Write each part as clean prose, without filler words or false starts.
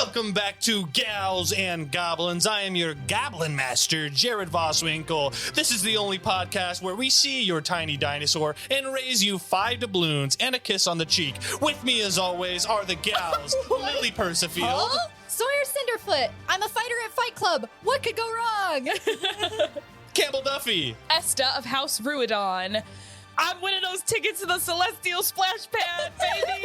Welcome back to Gals and Goblins. I am your Goblin Master, Jared Voswinkle. This is the only podcast where we see your tiny dinosaur and raise you 5 doubloons and a kiss on the cheek. With me, as always, are the gals, Lily Persifield. Huh? Sawyer Cinderfoot. I'm a fighter at Fight Club. What could go wrong? Campbell Duffy. Esta of House Ruidon. I'm winning those tickets to the Celestial Splash Pad, baby!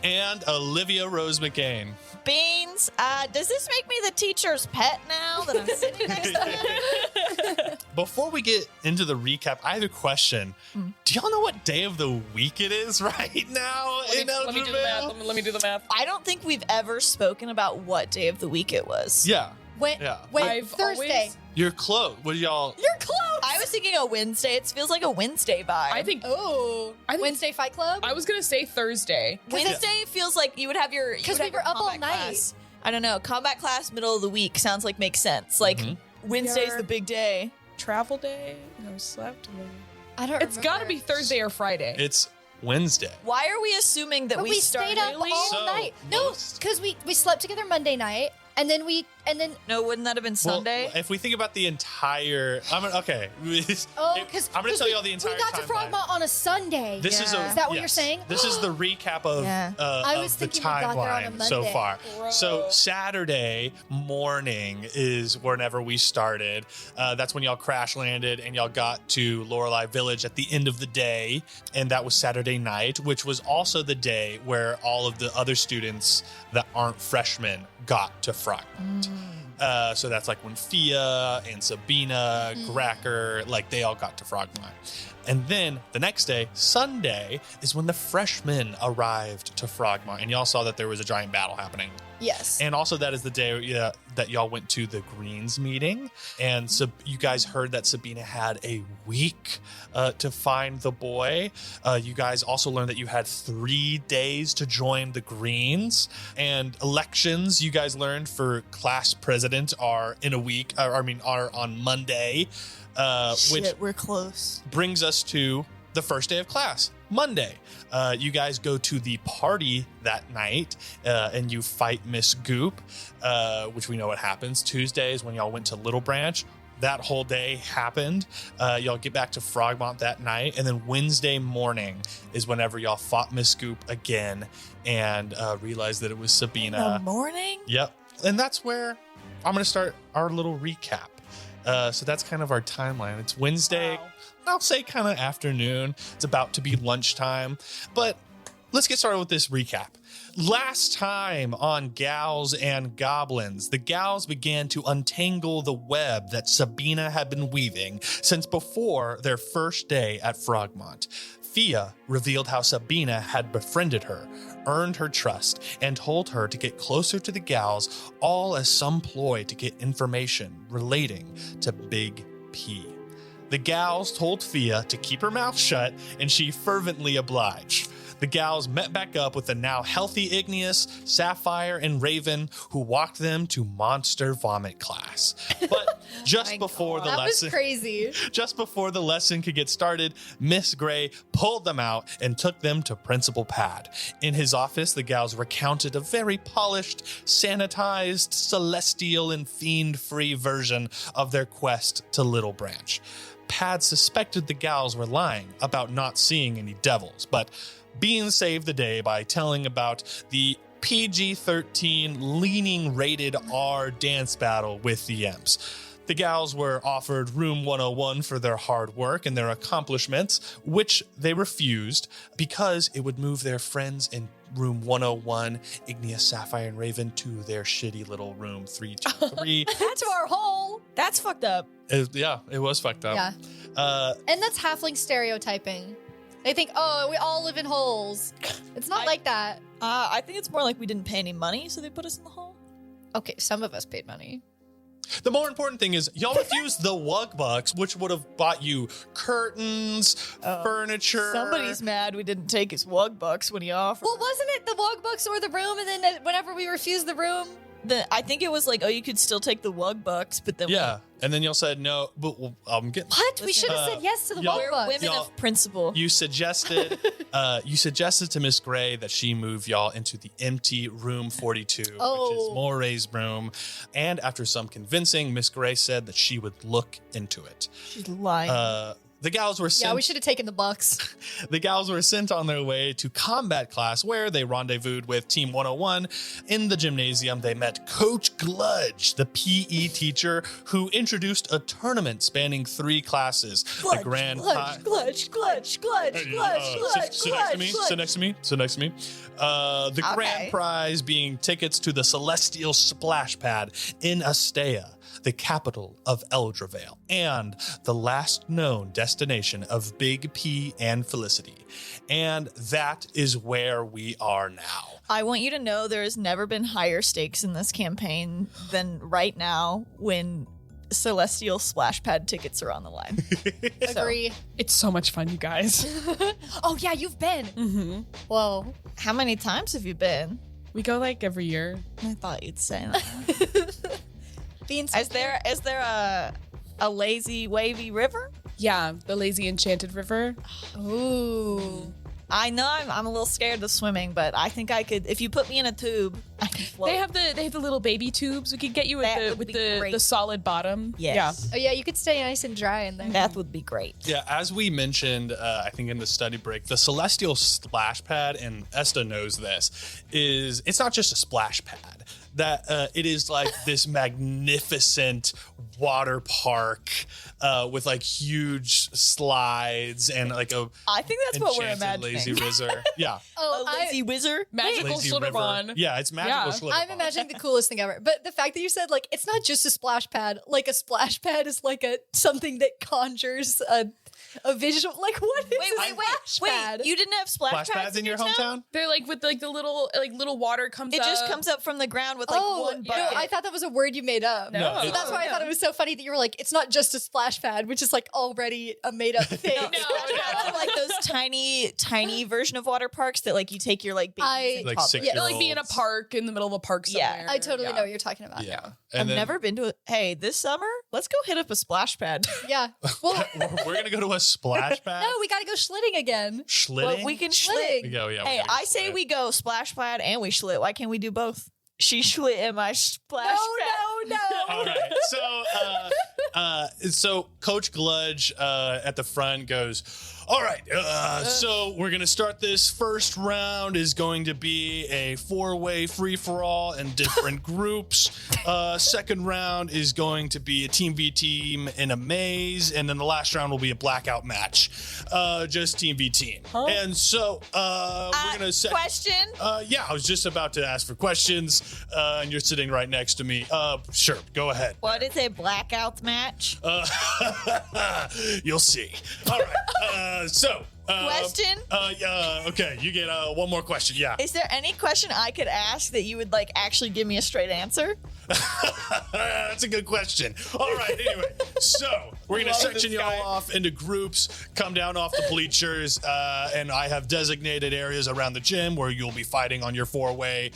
And Olivia Rose McCain. Beans, does this make me the teacher's pet now that I'm sitting next to him? Before we get into the recap, I have a question. Do y'all know what day of the week it is right now in Let me do the math. Let me do the math. I don't think we've ever spoken about what day of the week it was. Yeah. Wait, I've Thursday. always- You're close. What y'all? You're close. I was thinking a Wednesday. It feels like a Wednesday vibe. I think I think Wednesday Fight Club. I was gonna say Thursday. Wednesday feels like you would have your Because we were up all night. Class. I don't know. Combat class, middle of the week sounds like makes sense. Like Wednesday's Your- the big day. Travel day? No, slept. I don't. It's gotta be Thursday or Friday. It's Wednesday. Why are we assuming that But we started? stayed up all So, night. No, because we slept together Monday night, and then No, wouldn't that have been Sunday? Well, if we think about the entire, because I'm going to tell you all the entire we got to timeline. Frogmont on a Sunday. This is Yeah. a, Is that what yes. you're saying? This is the recap of, Yeah. I was of the thinking we got there on a timeline so Monday. far. Bro. So Saturday morning is whenever we started. That's when y'all crash landed and y'all got to Lorelei Village at the end of the day. And that was Saturday night, which was also the day where all of the other students that aren't freshmen got to Frogmont. So that's like when Fia and Sabina, Gracker, like they all got to Frogmont. And then the next day, Sunday, is when the freshmen arrived to Frogmont. And y'all saw that there was a giant battle happening. Yes. And also that is the day that y'all went to the Greens meeting. And so you guys heard that Sabina had a week to find the boy. You guys also learned that you had 3 days to join the Greens. And elections, you guys learned for class president are in a week, are on Monday. Which we're close. brings us to the first day of class, Monday. You guys go to the party that night and you fight Miss Goop, which we know what happens. Tuesday is when y'all went to Little Branch. That whole day happened. Y'all get back to Frogmont that night. And then Wednesday morning is whenever y'all fought Miss Goop again and realized that it was Sabina. The morning? Yep. And that's where I'm going to start our little recap. So that's kind of our timeline. It's Wednesday. Wow. I'll say kind of afternoon. It's about to be lunchtime. But let's get started with this recap. Last time on Gals and Goblins, the gals began to untangle the web that Sabina had been weaving since before their first day at Frogmont. Fia revealed how Sabina had befriended her, earned her trust, and told her to get closer to the gals, all as some ploy to get information relating to Big P. The gals told Fia to keep her mouth shut, and she fervently obliged. The gals met back up with the now healthy Igneous, Sapphire, and Raven, who walked them to Monster Vomit class. But just before the that lesson... was crazy. Just before the lesson could get started, Miss Gray pulled them out and took them to Principal Pad. In his office, the gals recounted a very polished, sanitized, celestial, and fiend-free version of their quest to Little Branch. Pad suspected the gals were lying about not seeing any devils, but Bean saved the day by telling about the PG-13 leaning rated R dance battle with the Imps. The gals were offered room 101 for their hard work and their accomplishments, which they refused because it would move their friends in room 101, Igneous, Sapphire, and Raven, to their shitty little room 323. That's our hole. That's fucked up. It was fucked up. Yeah. And that's halfling stereotyping. They think, oh, we all live in holes. It's not like that. I think it's more like we didn't pay any money, so they put us in the hole. Okay, some of us paid money. The more important thing is y'all refused the Wug Bucks, which would have bought you curtains, furniture. Somebody's mad we didn't take his Wug Bucks when he offered. Well, wasn't it the log books or the room? And then whenever we refused the room, I think it was like, oh, you could still take the wug bucks, but then Yeah. And then y'all said no, but I'm getting. What? We should have said yes to the y'all- wug we're bucks. women Y'all- of principle. You suggested to Miss Gray that she move y'all into the empty room 42, which is Moray's room. And after some convincing, Miss Gray said that she would look into it. She's lying. The gals were sent. Yeah, we should have taken the bucks. The gals were sent on their way to combat class, where they rendezvoused with Team 101. In the gymnasium, they met Coach Gludge, the PE teacher, who introduced a tournament spanning 3 classes. The grand Gludge. Sit next to me. The grand prize being tickets to the Celestial Splash Pad in Astea, the capital of Eldravail, and the last known destination of Big P and Felicity. And that is where we are now. I want you to know there has never been higher stakes in this campaign than right now when Celestial Splash Pad tickets are on the line. Agree. It's so much fun, you guys. Oh, yeah, you've been. Mm-hmm. Whoa. How many times have you been? We go like every year. I thought you'd say that. Is there a lazy wavy river? Yeah, the lazy enchanted river. Ooh. I know I'm a little scared of swimming, but I think I could. If you put me in a tube, I can float. They have the little baby tubes. We could get you That with would be the great. solid bottom. Yes. Oh, yeah, you could stay nice and dry in there. That would be great. Yeah, as we mentioned, I think in the study break, the Celestial Splash Pad, and Esta knows this, it's not just a splash pad. That it is like this magnificent water park with like huge slides and like a I think that's what we're enchanted imagining. lazy wizard. Yeah, Oh, A lazy wizard? Magical lazy Schlitterbahn. river. Yeah, it's magical. Yeah. Schlitterbahn. I'm imagining the coolest thing ever. But the fact that you said, like, it's not just a splash pad. Like, a splash pad is like something that conjures a visual. Like, what is a splash pad? You didn't have splash pads in your hometown? They're like with like the little water comes It up. just comes up from the ground with like one bucket. No, I thought that was a word you made up. No. So that's why I thought it was so funny that you were like, it's not just a splash pad, which is like already a made up thing. No, like those tiny version of water parks that like you take your like babies and Like pop 6 them. They're like being in a park in the middle of a park Yeah. somewhere. I totally know what you're talking about. Yeah, I've and then never been to it. Hey, this summer, let's go hit up a splash pad. Yeah. Well, we're gonna go to a splash pad. no, we got to go schlitting again. Schlitting. Well, we can Schlitting. schlit. Yeah, yeah. Hey, I say we go splash pad and we schlit. Why can't we do both? She schlit and my splash pad. No. All right. So Coach Gludge at the front goes, all right, so we're going to start this first round is going to be a 4-way free-for-all in different groups. Second round is going to be a team v team in a maze. And then the last round will be a blackout match. Just team v team. And so we're going to Question? yeah, I was just about to ask for questions, and you're sitting right next to me. Sure, go ahead. What is a blackout match? You'll see. All right. Question? Okay, you get one more question. Yeah. Is there any question I could ask that you would like actually give me a straight answer? That's a good question. All right, anyway. So, we're going to section y'all off into groups, come down off the bleachers, and I have designated areas around the gym where you'll be fighting on your 4-way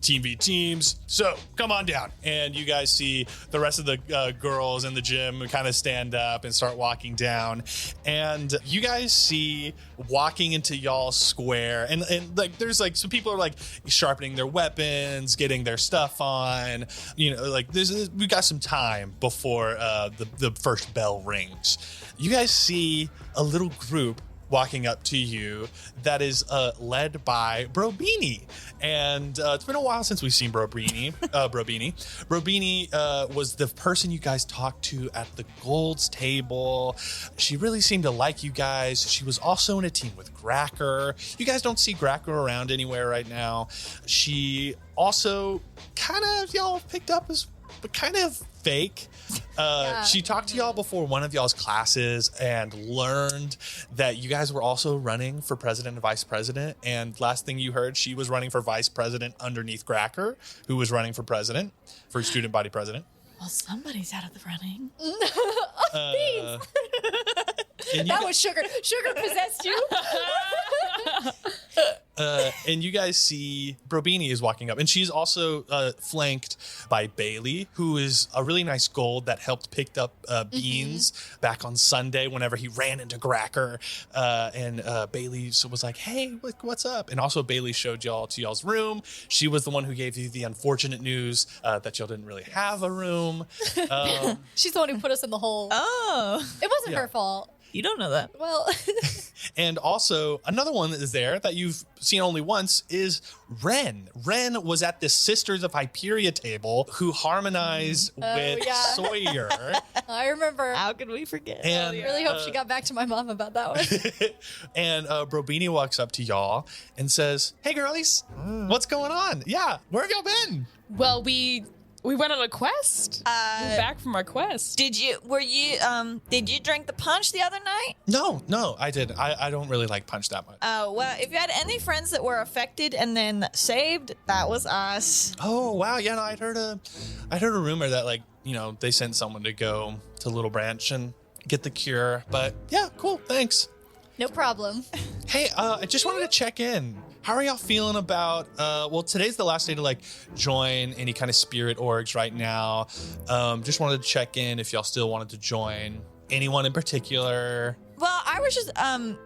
team v teams. So, come on down. And you guys see the rest of the girls in the gym kind of stand up and start walking down. And you guys see walking into y'all's square, and like there's like some people are like sharpening their weapons, getting their stuff on, you know, like we got some time before the first bell rings. You guys see a little group walking up to you that is led by Brobini. And it's been a while since we've seen Brobini. Brobini was the person you guys talked to at the Gold's table. She really seemed to like you guys. She was also in a team with Gracker. You guys don't see Gracker around anywhere right now. She also kind of, y'all picked up as kind of fake. She talked to y'all before one of y'all's classes and learned that you guys were also running for president and vice president. And last thing you heard, she was running for vice president underneath Gracker, who was running for president, for student body president. Well, somebody's out of the running. That was sugar. Sugar possessed you. And you guys see Brobini is walking up, and she's also flanked by Bailey, who is a really nice gold that helped pick up beans back on Sunday whenever he ran into Gracker. And Bailey was like, hey, what's up? And also Bailey showed y'all to y'all's room. She was the one who gave you the unfortunate news that y'all didn't really have a room. She's the one who put us in the hole. Oh, It wasn't her fault. you don't know that. Well, And also another one that is there that you've seen only once is Ren. Ren was at the Sisters of Hyperia table who harmonized with yeah. Sawyer. I remember. How could we forget? And I really hope she got back to my mom about that one. and Brobini walks up to y'all and says, hey girlies, what's going on? Yeah, where have y'all been? Well, we went on a quest. We're back from our quest. Did you drink the punch the other night? No, I didn't. I don't really like punch that much. Well, if you had any friends that were affected and then saved, that was us. Oh wow, yeah, no, I'd heard a rumor that like, they sent someone to go to Little Branch and get the cure. But yeah, cool, thanks. No problem. Hey, I just wanted to check in. How are y'all feeling about, today's the last day to like join any kind of spirit orgs right now. Just wanted to check in if y'all still wanted to join anyone in particular. Well, I was just,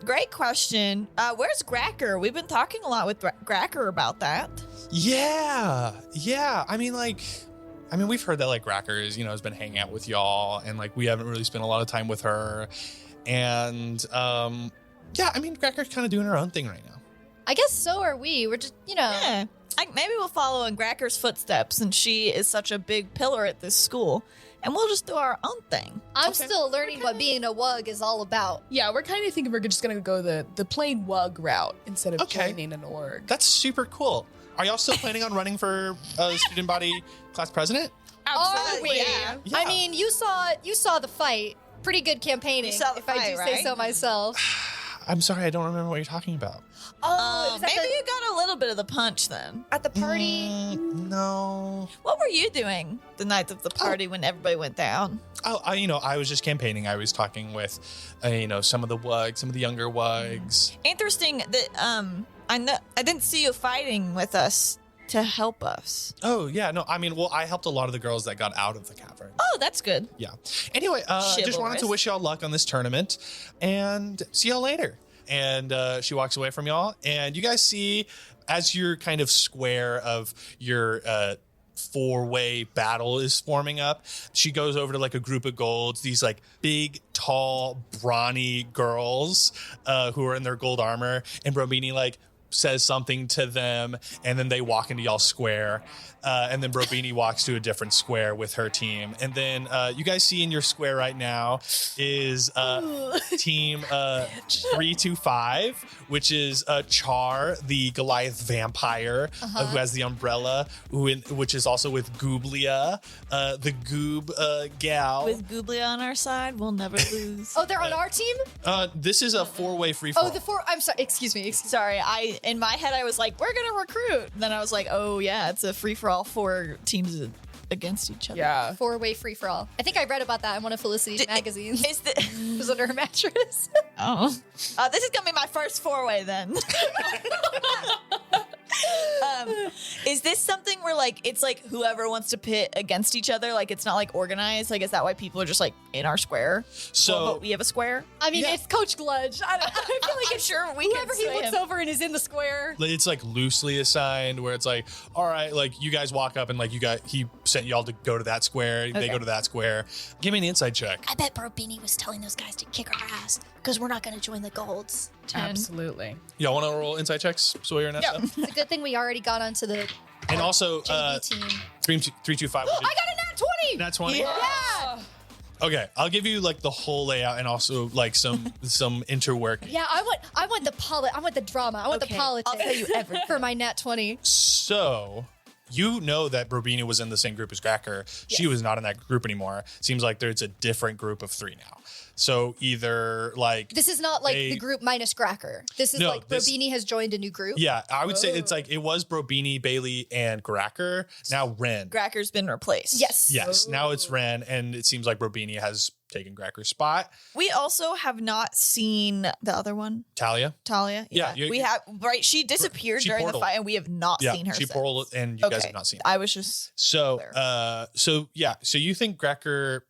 great question. Where's Gracker? We've been talking a lot with Gracker about that. Yeah. I mean, we've heard that like Gracker is, has been hanging out with y'all and like we haven't really spent a lot of time with her. And, Gracker's kind of doing her own thing right now. I guess so are we. We're just, Yeah. Maybe we'll follow in Gracker's footsteps, and she is such a big pillar at this school, and we'll just do our own thing. I'm still learning what being a wug is all about. Yeah, we're kind of thinking we're just gonna go the plain wug route instead of Okay. joining an org. That's super cool. Are y'all still planning on running for student body class president? Absolutely. Yeah. Yeah. I mean, you saw the fight. Pretty good campaigning, You saw the if I do fight, say right? so myself. I'm sorry, I don't remember what you're talking about. Oh, it was Maybe you got a little bit of the punch then. at the party. No. What were you doing the night of the party when everybody went down? Oh, I was just campaigning. I was talking with, some of the wugs, some of the younger wugs. Interesting that I didn't see you fighting with us to help us. Oh, yeah. No, I helped a lot of the girls that got out of the cavern. Oh, that's good. Yeah. Anyway, just wanted Chivalrous. to wish y'all luck on this tournament and see y'all later. And she walks away from y'all. And you guys see, as your kind of square of your four-way battle is forming up, she goes over to like a group of golds, these like big, tall, brawny girls who are in their gold armor. And Brobini like says something to them, and then they walk into y'all square. And then Brobini walks to a different square with her team. And then you guys see in your square right now is team 325, which is Char, the Goliath vampire, who has the umbrella, which is also with Gooblia, the Goob gal. With Gooblia on our side, we'll never lose. Oh, they're on our team? This is a four-way free-for-all. Oh, the four. I'm sorry. Excuse me. Sorry, in my head I was like, we're gonna recruit. And then I was like, oh yeah, it's a free for all, 4 teams against each other. Yeah. Four-way free-for-all. I think I read about that in one of Felicity's magazines. Is the It was under her mattress. oh, this is gonna be my first 4-way then. Is this something where like it's like whoever wants to pit against each other? Like it's not like organized. Like is that why people are just like in our square? So but we have a square. I mean, Yeah. it's Coach Gludge. I feel like I'm it's sure we whoever can he sway looks him. over and is in the square. it's like loosely assigned where it's like, all right, like you guys walk up and like he sent y'all to go to that square. They Okay. go to that square. Give me an inside check. I bet Brobini was telling those guys to kick our ass because we're not going to join the golds. 10. Absolutely. Y'all want to roll inside checks, Sawyer and Nessa? It's a good thing we already got onto the And also, JV team. 325. I got a nat 20! Nat 20. Yeah! Okay, I'll give you like the whole layout and also like some interwork. Yeah, I want the drama. I want Okay, the politics. I'll tell you everything. For my nat 20. So you know that Brobini was in the same group as Gracker. She was not in that group anymore. Seems like there's a different group of 3 now. So either like This is not like They- the group minus Gracker. This is No, like Brobini has joined a new group. yeah, I would say it's like it was Brobini, Bailey, and Gracker. Now Ren. Gracker's been replaced. Yes. Yes, now it's Ren, and it seems like Brobini has taking Grecker's spot. We also have not seen the other one, Talia. Yeah, we have, right? She disappeared she during the portaled. fight, and we have not seen her She since. portaled, and you guys have not seen her. I was just So, clear. so you think Grecker,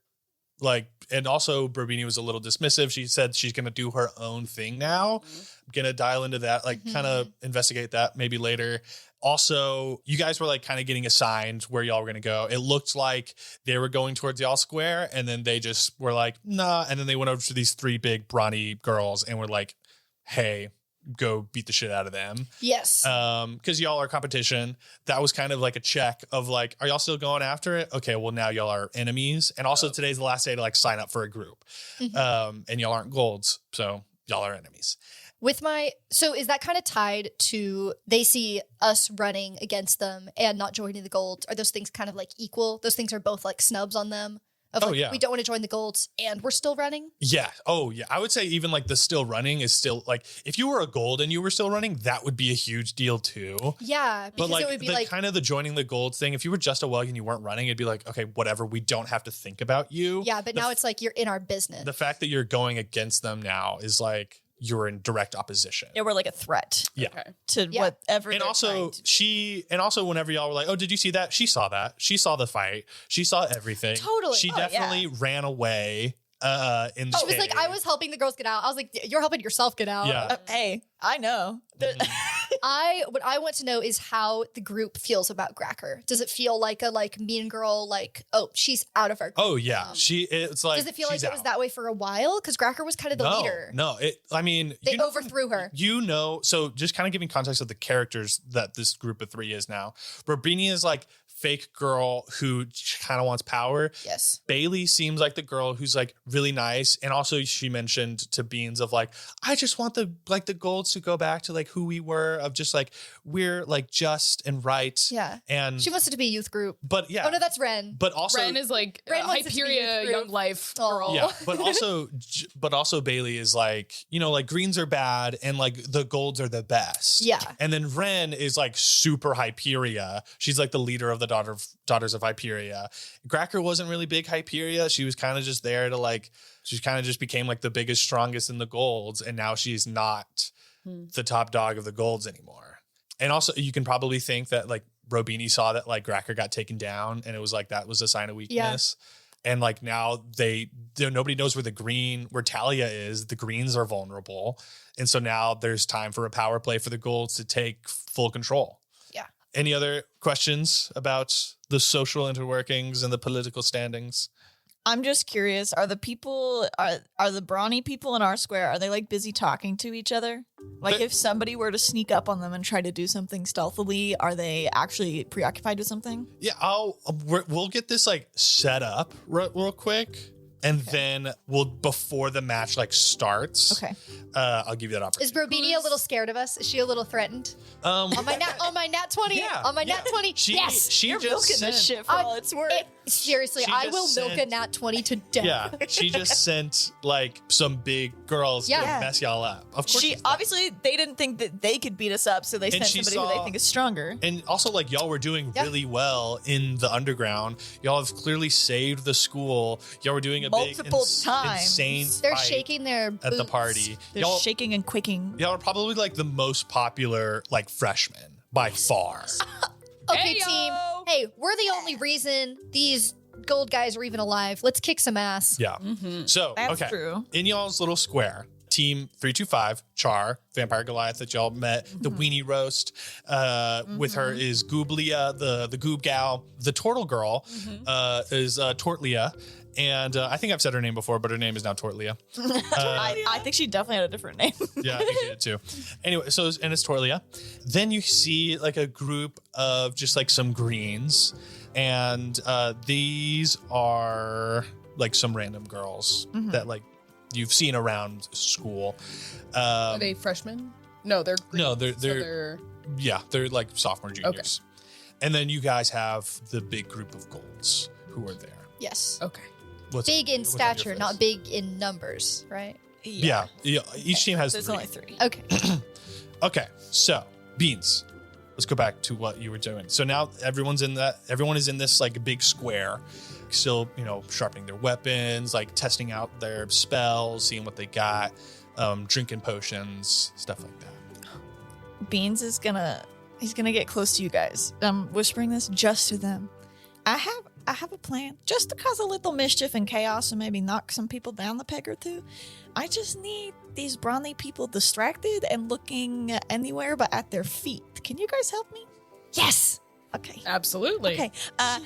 like, and also Brobini was a little dismissive. She said she's going to do her own thing now. I'm going to dial into that, like, kind of investigate that maybe later. Also, you guys were like kind of getting assigned where y'all were going to go. It looked like they were going towards y'all square, and then they just were like, nah. And then they went over to these 3 big brawny girls and were like, hey, go beat the shit out of them. Yes. Because y'all are competition. That was kind of like a check of like, are y'all still going after it? Okay, well now y'all are enemies. And also today's the last day to like sign up for a group. And y'all aren't golds, so y'all are enemies. So is that kind of tied to they see us running against them and not joining the golds? Are those things kind of like equal? Those things are both like snubs on them? We don't want to join the golds and we're still running? Yeah. Oh, yeah. I would say even like the still running is still like, if you were a gold and you were still running, that would be a huge deal too. Yeah. Because But like it would be the like, kind of the joining the golds thing, if you were just a wug and you weren't running, it'd be like, okay, whatever. We don't have to think about you. yeah, but now it's like you're in our business. The fact that you're going against them now is like, you're in direct opposition. Yeah, we're like a threat Yeah. to Yeah. whatever. And they're also trying to do. whenever y'all were like, oh, did you see that? She saw that. She saw the fight. She saw everything. Totally. She Oh, definitely ran away in the She was like, cave. I was helping the girls get out. I was like, you're helping yourself get out. Yeah. Hey, I know. What I want to know is how the group feels about Gracker. Does it feel like a like mean girl, like, oh, she's out of our group? Oh yeah. It's like, Does it feel like she's it was out. that way for a while? Because Gracker was kind of the leader. No, I mean, They overthrew her. So just kind of giving context of the characters that this group of 3 is now. Robini is like fake girl who kind of wants power. Yes. Bailey seems like the girl who's like really nice. And also she mentioned to Beans of like, I just want the golds to go back to like who we were, of just like, we're like just and right. Yeah. And She wants it to be a youth group. but yeah. Oh, no, that's Ren. But also Ren is like Ren wants it to be Hyperia youth group. young life Aw. girl. yeah, but also Bailey is like, you know, like greens are bad and like the golds are the best. Yeah. And then Ren is like super Hyperia. She's like the leader of the Daughters of Hyperia. Gracker wasn't really big Hyperia. She was kind of just there to like, she kind of just became like the biggest, strongest in the golds. And now she's not the top dog of the golds anymore. And also you can probably think that like Robini saw that like Gracker got taken down and it was like, that was a sign of weakness. And like now nobody knows where Talia is. The greens are vulnerable. And so now there's time for a power play for the golds to take full control. Yeah. Any other questions about the social interworkings and the political standings? I'm just curious. Are the people, are the brawny people in our square, are they like busy talking to each other? Like if somebody were to sneak up on them and try to do something stealthily, are they actually preoccupied with something? Yeah, we'll get this like set up real quick. And then before the match like starts, Okay. I'll give you that Is opportunity. Robini a little scared of us? Is she a little threatened? On my nat 20? Yeah, On my yeah. nat 20? She You're just milking sent, this shit for all it's worth. Seriously, She I just will milk a sent- nat 20 to death. Yeah, she just sent like some big girls Yeah. to mess y'all up. Of course, She obviously they didn't think that they could beat us up, so they And sent she somebody who saw- they think is stronger. and also like y'all were doing Yeah. really well in the underground. Y'all have clearly saved the school. Y'all were doing a Multiple big times. insane They're fight shaking their at the boots. party. They're Y'all, shaking and quaking. y'all are probably like the most popular like freshmen by far. Okay, Heyo! team. Hey, we're the only reason these gold guys are even alive. Let's kick some ass. Yeah. So That's okay, true. in y'all's little square, Team 325, Char, Vampire Goliath that y'all met, the weenie roast. With her is Gooblia, the Goob gal. The Turtle girl is Tortlia. And I think I've said her name before, but her name is now Tortlia. I think she definitely had a different name. Yeah, I think she did too. Anyway, and it's Tortlia. Then you see like a group of just like some greens. And these are like some random girls that like you've seen around school. Are they freshmen? No, they're No, they're they're like sophomore juniors. And then you guys have the big group of golds who are there. Yes. okay. Big in what's on your stature, face? not big in numbers, right? Yeah. Each team has There's 3. only 3. Okay. Okay, so Beans, let's go back to what you were doing. So now everyone is in this like big square, still, sharpening their weapons, like testing out their spells, seeing what they got, drinking potions, stuff like that. Beans is he's gonna get close to you guys. I'm whispering this just to them. I have a plan, just to cause a little mischief and chaos and maybe knock some people down the peg or two. I just need these brawny people distracted and looking anywhere but at their feet. Can you guys help me? Yes. Okay. Absolutely. Okay.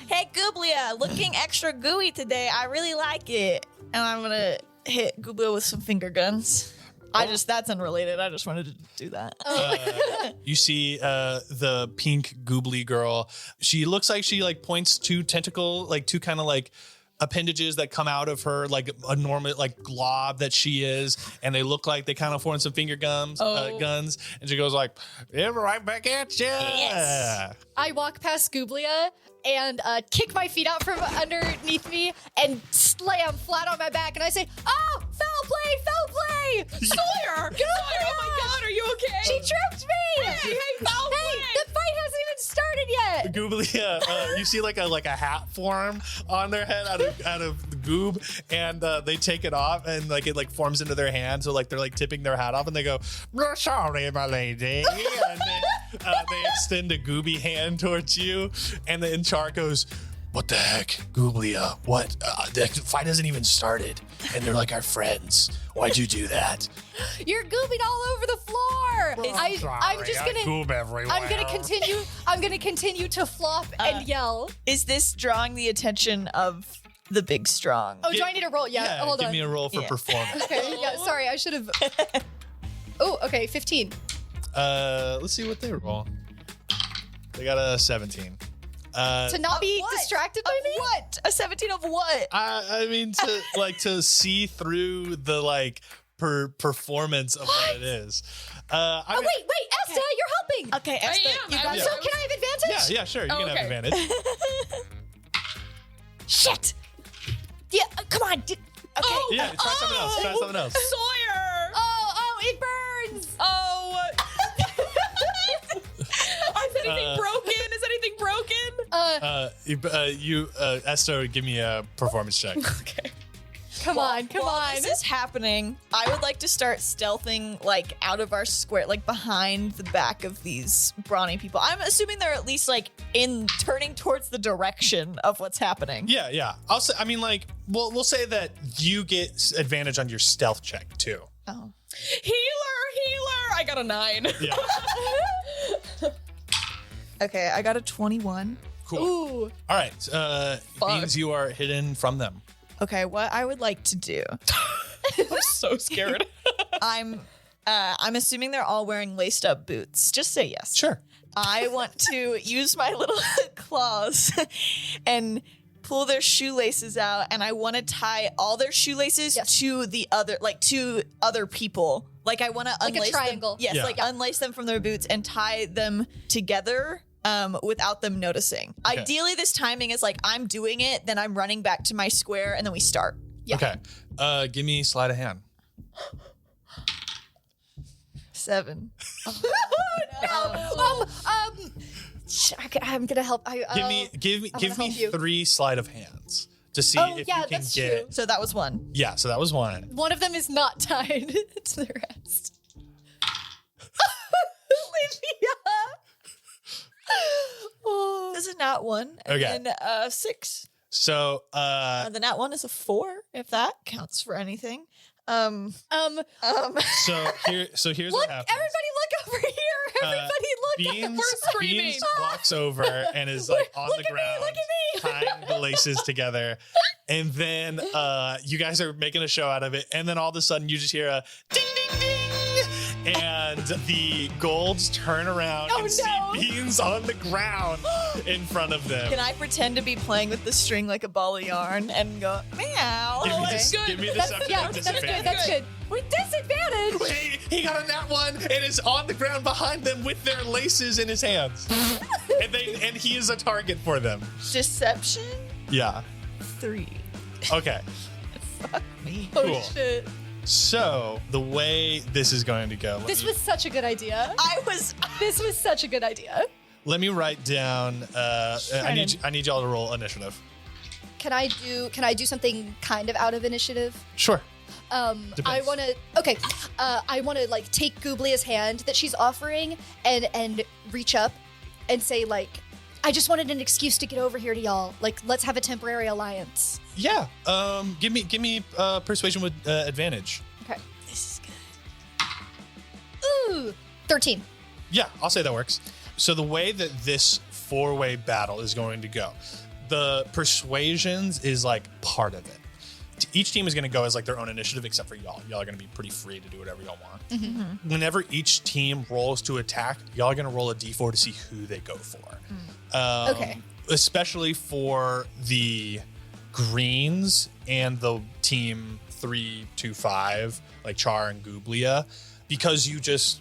Hey, Gooblia, looking extra gooey today. I really like it. And I'm gonna hit Gooblia with some finger guns. That's unrelated. I just wanted to do that. You see the pink goobly girl. She looks like she like points to tentacle, like two kind of like appendages that come out of her, like a normal like glob that she is, and they look like they kind of form some finger guns. And she goes like, "Yeah, right back at you." Yes. I walk past Gooblia and kick my feet out from underneath me and slam flat on my back, and I say, "Oh, foul play, foul play!" Sawyer! Get up Sawyer, oh my God, are you okay? She tripped me! Hey, foul play! The fight hasn't even started yet! Goobly, you see like a hat form on their head out of the goob, and they take it off, and like it like forms into their hand, so like they're like tipping their hat off, and they go, "Sorry, my lady," and they extend a gooby hand towards you, and then Char goes, "What the heck, Goobly? What? The fight hasn't even started, and they're like our friends. Why'd you do that?" You're goobing all over the floor. I'm just gonna goob everywhere. I'm gonna continue to flop and yell. Is this drawing the attention of the big strong? Oh, do I need to roll? Yeah, hold on. Give me a roll for performance. Okay, yeah, sorry, I should have. Oh, okay, 15. Let's see what they roll. They got a 17. To not be distracted by me? What? A 17 of what? I mean, to see through the like performance of what it is. Wait, Esta, you're helping. Okay, Esta, you got So can I have advantage? Yeah, sure. You can have advantage. Shit. Yeah, come on. Okay. Yeah, try something else. Sawyer! Oh, it burns. Oh. Is anything broken? Is anything broken? Esther, give me a performance check. Okay. Come on. While this is happening, I would like to start stealthing like out of our square, like behind the back of these brawny people. I'm assuming they're at least like turning towards the direction of what's happening. Yeah. I'll say. I mean, like, we'll say that you get advantage on your stealth check too. Oh. Healer! I got a 9. Yeah. Okay, I got a 21. Cool. Ooh. All right. Beans, you are hidden from them. Okay, what I would like to do. I'm so scared. I'm assuming they're all wearing laced up boots. Just say yes. Sure. I want to use my little claws and pull their shoelaces out, and I want to tie all their shoelaces to the other, like to other people. Like I want to like unlace a triangle. them. Yes, like unlace them from their boots and tie them together. Without them noticing. Okay. Ideally, this timing is like I'm doing it, then I'm running back to my square, and then we start. Yeah. Okay. Give me sleight of hand. 7. I'm gonna help. Give me 3 sleight of hands to see if you can that's get. true. So that was 1. Yeah. So that was 1. One of them is not tied to the rest. This is not 1. Okay. And 6. So the nat 1 is a 4, if that counts for anything. So here's Look, what happens. everybody look over here. Everybody look. We're screaming. Beans walks over and is like on the ground, tying the laces together. And then you guys are making a show out of it. And then all of a sudden you just hear a ding, ding, ding. And the golds turn around and see Beans on the ground in front of them. Can I pretend to be playing with the string like a ball of yarn and go, meow? Give me disadvantage. That's good. With disadvantage. Wait, he got a nat 1 and is on the ground behind them with their laces in his hands. and he is a target for them. Deception? Yeah. 3. Okay. Fuck me. Cool. Oh shit. So the way this is going to go. This was such a good idea. This was such a good idea. Let me write down. I need y'all to roll initiative. Can I do something kind of out of initiative? Sure. I want to like take Gooblia's hand that she's offering and reach up and say like, I just wanted an excuse to get over here to y'all. Like, let's have a temporary alliance. Yeah. Give me persuasion with advantage. Okay. This is good. Ooh, 13. Yeah, I'll say that works. So the way that this 4-way battle is going to go, the persuasions is like part of it. Each team is going to go as like their own initiative, except for y'all. Y'all are going to be pretty free to do whatever y'all want. Mm-hmm. Whenever each team rolls to attack, y'all are going to roll a d4 to see who they go for. Okay. Especially for the greens and the team 3 to 5, like Char and Gooblia, because you just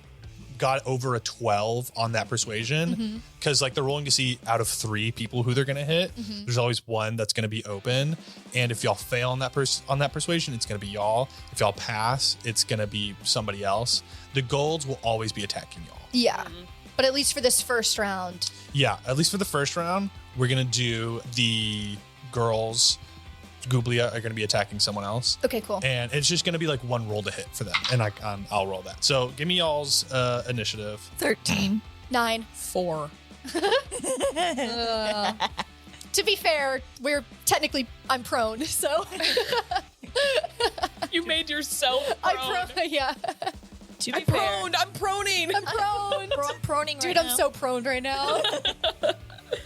got over a 12 on that persuasion, because like they're rolling to see out of 3 people who they're going to hit. There's always one that's going to be open, and if y'all fail on that persuasion, it's going to be y'all. If y'all pass, it's going to be somebody else. The golds will always be attacking y'all. Yeah. But at least for this first round. Yeah, at least for the first round, we're going to do the girls. Gooblia are going to be attacking someone else. Okay, cool. And it's just going to be like one roll to hit for them. And I'll roll that. So give me y'all's initiative. 13. 9. 4. To be fair, I'm prone, so. You made yourself prone. I'm prone, yeah. To be I'm fair, proned. I'm proning. I'm prone. proning Dude, right I'm so prone right now.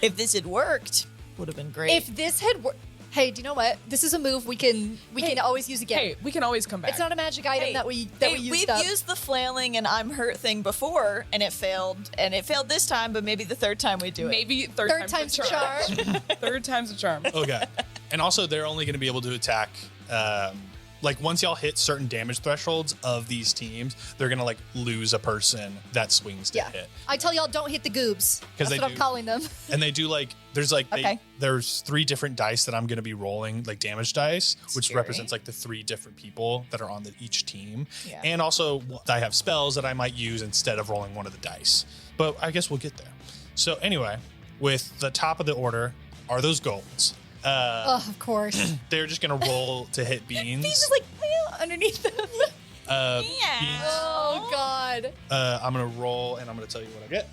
If this had worked, would have been great. If this had worked. Hey, do you know what? This is a move we can always use again. Hey, we can always come back. It's not a magic item that we used we've up. used the flailing and I'm hurt thing before, and it failed. And it failed this time, but maybe the third time we do it. Maybe third time's a charm. Third time's a charm. Okay. And also, they're only going to be able to attack. Like once y'all hit certain damage thresholds of these teams, they're going to like lose a person that swings to hit. I tell y'all, don't hit the goobs. That's they what I'm do. calling them. And they do like, there's like, Okay. there's 3 different dice that I'm going to be rolling, like damage dice, which Scary. represents like the 3 different people that are on each team. Yeah. And also, I have spells that I might use instead of rolling one of the dice. But I guess we'll get there. So anyway, with the top of the order are those golds. Of course. They're just going to roll to hit beans. He's just like underneath them. Beans. Oh, God. I'm going to roll, and I'm going to tell you what I get.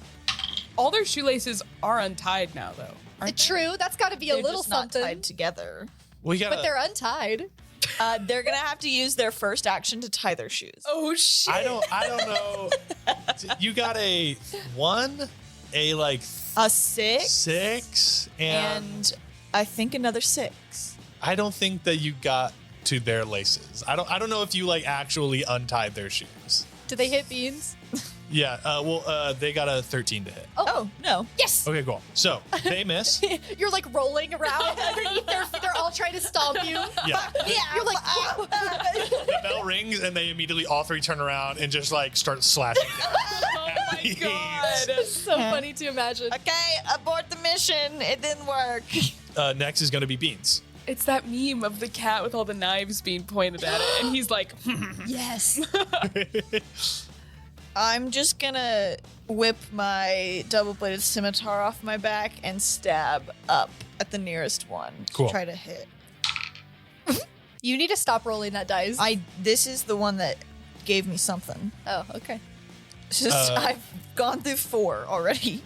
All their shoelaces are untied now, though. Aren't they? True. That's got to be a They're little just not something. tied together. We got. But they're untied. They're gonna have to use their first action to tie their shoes. Oh shit! I don't know. You got a 1, a like A 6, 6, and and I think another 6. I don't think that you got to their laces. I don't know if you like actually untied their shoes. Do they hit beans? Yeah. They got a 13 to hit. Oh no! Yes. Okay, cool. So they miss. You're like rolling around underneath they're all trying to stomp you. Yeah. You're like, The bell rings, and they immediately all 3 turn around and just like start slashing down. Oh my god! so funny to imagine. Okay, abort the mission. It didn't work. Next is going to be Beans. It's that meme of the cat with all the knives being pointed at it, and he's like, Yes. I'm just gonna whip my double-bladed scimitar off my back and stab up at the nearest one to Cool. try to hit. You need to stop rolling that dice. This is the one that gave me something. Oh, okay. It's just I've gone through 4 already.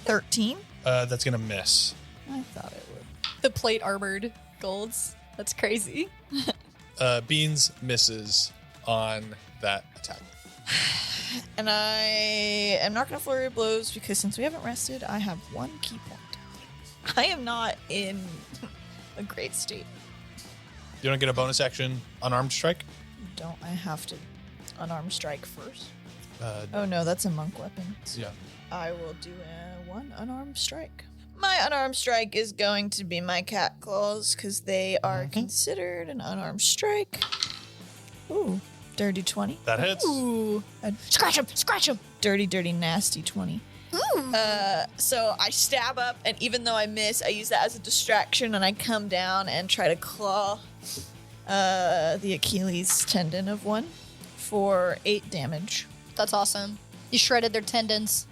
13? That's going to miss. I thought it would. The plate armored golds. That's crazy. Beans misses on that attack. And I am not going to flurry of blows because since we haven't rested, I have 1 key point. I am not in a great state. You don't get a bonus action unarmed strike? Don't I have to unarmed strike first? Uh, Oh no, that's a monk weapon. yeah. I will do a 1 unarmed strike. My unarmed strike is going to be my cat claws because they are considered an unarmed strike. Ooh, dirty 20. That hits. Ooh. Scratch him! Scratch him! Dirty, dirty, nasty 20. Ooh. So I stab up, and even though I miss, I use that as a distraction, and I come down and try to claw the Achilles tendon of one for 8 damage. That's awesome. You shredded their tendons.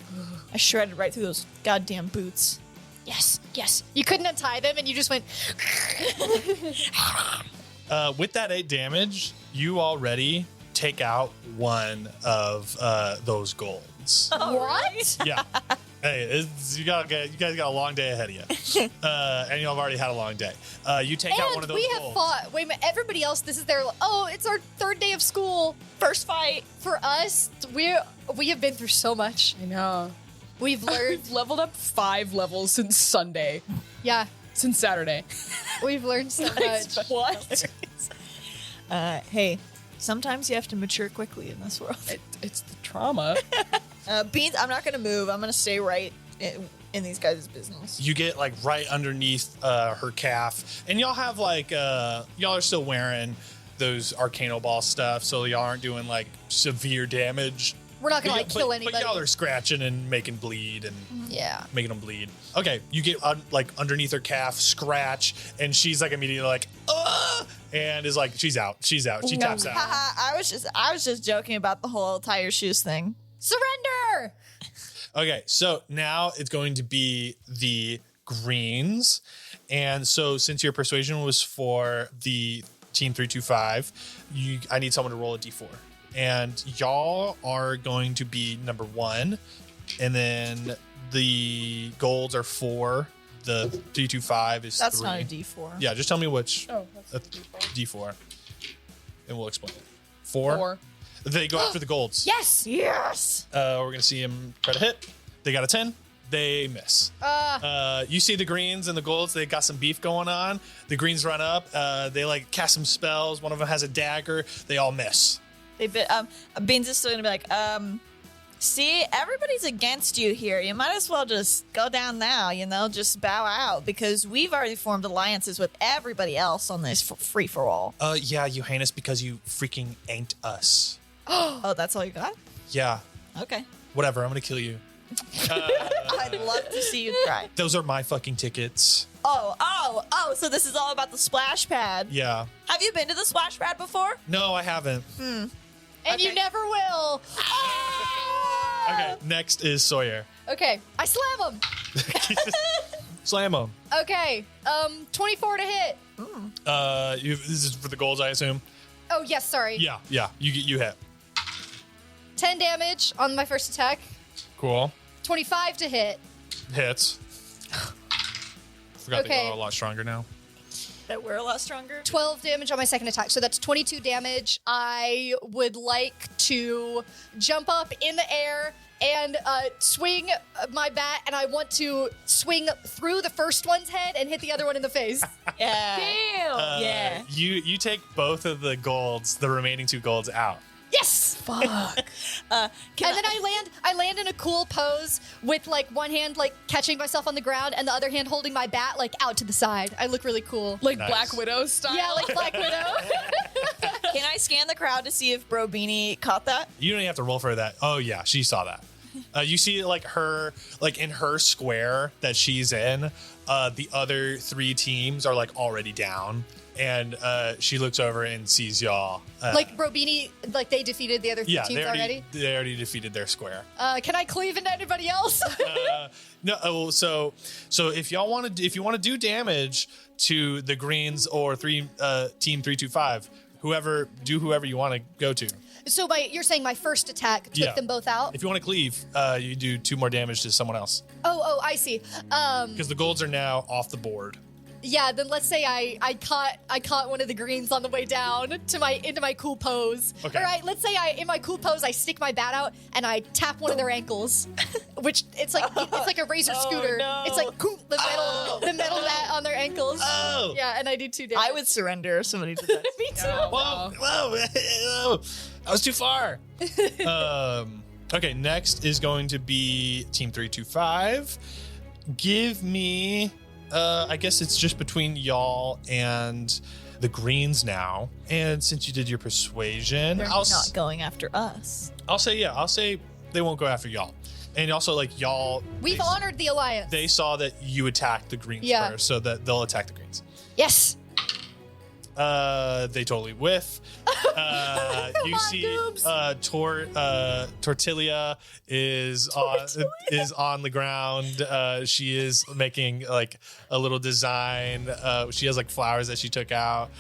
I shredded right through those goddamn boots. Yes, yes. You couldn't untie them and you just went. With that 8 damage, you already take out one of those golds. What? Yeah. Hey, you guys got a long day ahead of you. And y'all have already had a long day. You take out one of those we have golds. fought. Wait a minute. Everybody else, this is their. Oh, it's our 3rd day of school. First fight. For us, we have been through so much. I know. We've learned. We've leveled up 5 levels since Sunday. Yeah, Since Saturday. we've learned so much. What? Hey, sometimes you have to mature quickly in this world. It's the trauma. Beans, I'm not going to move. I'm going to stay right in these guys' business. You get like right underneath her calf, and y'all have like y'all are still wearing those Arcano Ball stuff, so y'all aren't doing like severe damage. We're not gonna kill But anybody. y'all are scratching and making bleed and Yeah. making them bleed. Okay, you get like underneath her calf, scratch, and she's like immediately like, and is like, she's out. She taps out. I was just joking about the whole tie your shoes thing. Surrender. Okay, so now it's going to be the greens, and so since your persuasion was for the team 325, I need someone to roll a d4. And y'all are going to be number 1, and then the golds are 4. The 325 is That's 3. not a D4. Yeah, just tell me which Oh, that's D4, and we'll explain it. 4. They go after the golds. Yes. Yes. We're gonna see him try to hit. They got a 10. They miss. You see the greens and the golds. They got some beef going on. The greens run up. They like cast some spells. One of them has a dagger. They all miss. Beans is still gonna be like, see, everybody's against you here. You might as well just go down now, just bow out, because we've already formed alliances with everybody else on this free-for-all. Yeah, you heinous because you freaking ain't us. Oh, that's all you got? Yeah, Okay. whatever. I'm gonna kill you. I'd love to see you try. Those are my fucking tickets. Oh, so this is all about the splash pad. Yeah. Have you been to the splash pad before? No, I haven't. And you never will. Okay, next is Sawyer. Okay. I slam him. Slam him. Okay. 24 to hit. This is for the golds, I assume. Oh yes. Sorry. Yeah. You hit. 10 damage on my first attack. Cool. 25 to hit. Hits. Forgot Okay. they are a lot stronger now. That we're a lot stronger? 12 damage on my second attack. So that's 22 damage. I would like to jump up in the air and swing my bat, and I want to swing through the first one's head and hit the other one in the face. Yeah. Damn. Yeah. You take both of the golds, the remaining 2 golds out. Yes! Fuck. And then I land in a cool pose with like one hand like catching myself on the ground and the other hand holding my bat like out to the side. I look really cool. Like Nice. Black Widow style. Yeah, like Black Widow. Can I scan the crowd to see if Bro Beanie caught that? You don't even have to roll for that. Oh yeah, she saw that. You see like her, like in her square that she's in, the other 3 teams are like already down. And she looks over and sees y'all. Like Brobini, like they defeated the other yeah, teams already. They already defeated their square. Can I cleave into anybody else? No, so if y'all want to, if you want to do damage to the greens or team 325, whoever you want to go to. So you're saying my first attack took Yeah. them both out? If you want to cleave, you do 2 more damage to someone else Oh, I see. because the golds are now off the board. Yeah, then let's say I caught one of the greens on the way down to into my cool pose. Okay. All right, let's say in my cool pose I stick my bat out and I tap one of their ankles, which it's like a razor scooter. no. It's like the metal bat on their ankles. Oh. Yeah, and I do 2 damage. I would surrender if somebody did that. Me too. Whoa, I was too far. Okay, next is going to be Team 325. Give me, I guess it's just between y'all and the greens now. And since you did your persuasion, They're not going after us. I'll say they won't go after y'all. And also, like, y'all... We've honored the alliance. They saw that you attacked the greens Yeah. first, so that they'll attack the greens. Yes. They totally whiff. You see Tortilla is on the ground. She is making like a little design. She has like flowers that she took out.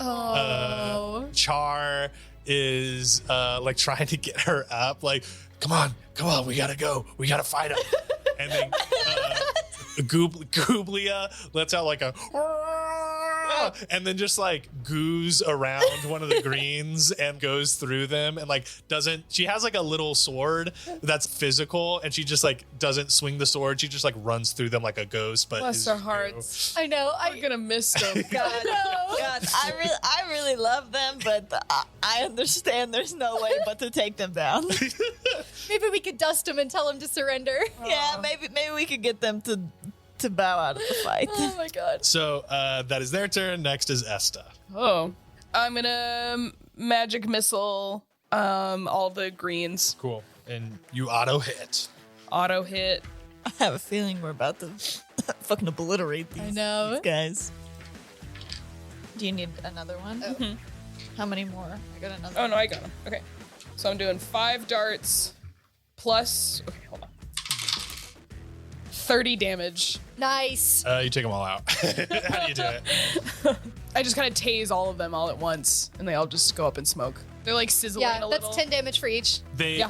Char is like trying to get her up, like, come on, we gotta go, we gotta fight him. And then Gooblia lets out like a and then just like goos around one of the greens and goes through them and like she has like a little sword that's physical and she just like doesn't swing the sword, she just like runs through them like a ghost. But bless their hearts. I know. I'm gonna miss them. God, I really love them, but I understand there's no way but to take them down. Maybe we could dust them and tell them to surrender. Yeah, maybe we could get them to bow out of the fight. Oh my god. So that is their turn. Next is Esta. Oh, I'm gonna magic missile all the greens. Cool. And you auto hit. Auto hit. I have a feeling we're about to fucking obliterate these guys. Do you need another one? Oh. Mm-hmm. How many more? I got another. Oh no, I got them. Okay, so I'm doing 5 darts plus. Okay, hold on. 30 damage. Nice. You take them all out. How do you do it? I just kind of tase all of them all at once, and they all just go up in smoke. They're like sizzling Yeah, a that's little. 10 damage for each. They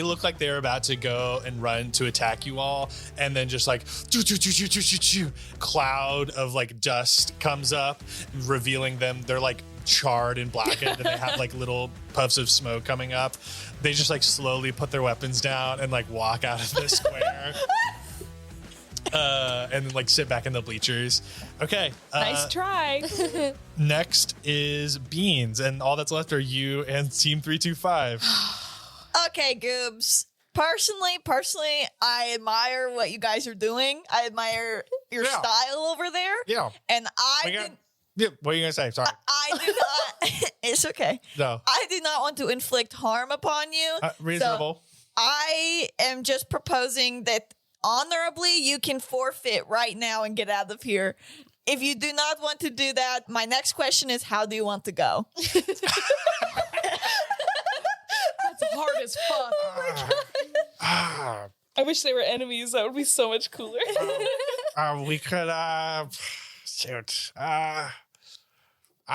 look like they're about to go and run to attack you all, and then just like cloud of like dust comes up, revealing them. They're like charred and blackened, and they have like little puffs of smoke coming up. They just like slowly put their weapons down and like walk out of the square. And then like sit back in the bleachers. Okay. Nice try. Next is Beans, and all that's left are you and Team 325. Okay, Goobs. Personally, I admire what you guys are doing. I admire your style over there. Yeah. And What are you gonna say? Sorry. I do not. It's okay. No. I do not want to inflict harm upon you. Reasonable. So I am just proposing that honorably you can forfeit right now and get out of here. If you do not want to do that, my next question is, how do you want to go? That's hard as fuck. Oh my God. I wish they were enemies. That would be so much cooler. We could shoot. I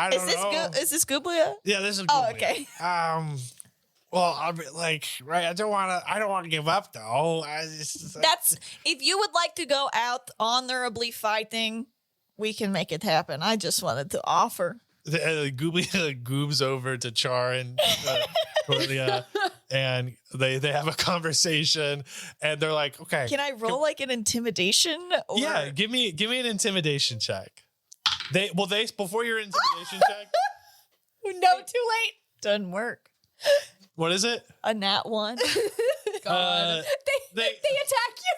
don't know. Is this Gooblia? Yeah, this is Oh, Gooblia. okay. Well, I mean, like, right. I don't want to give up though. That's if you would like to go out honorably fighting, we can make it happen. I just wanted to offer. Gooblia goobs over to Char and Cordelia, and they have a conversation, and they're like, "Okay, can I roll like an intimidation?" Or... Yeah, give me an intimidation check. Before your intimidation check. No, too late. Doesn't work. What is it? A nat 1. God. They attack you.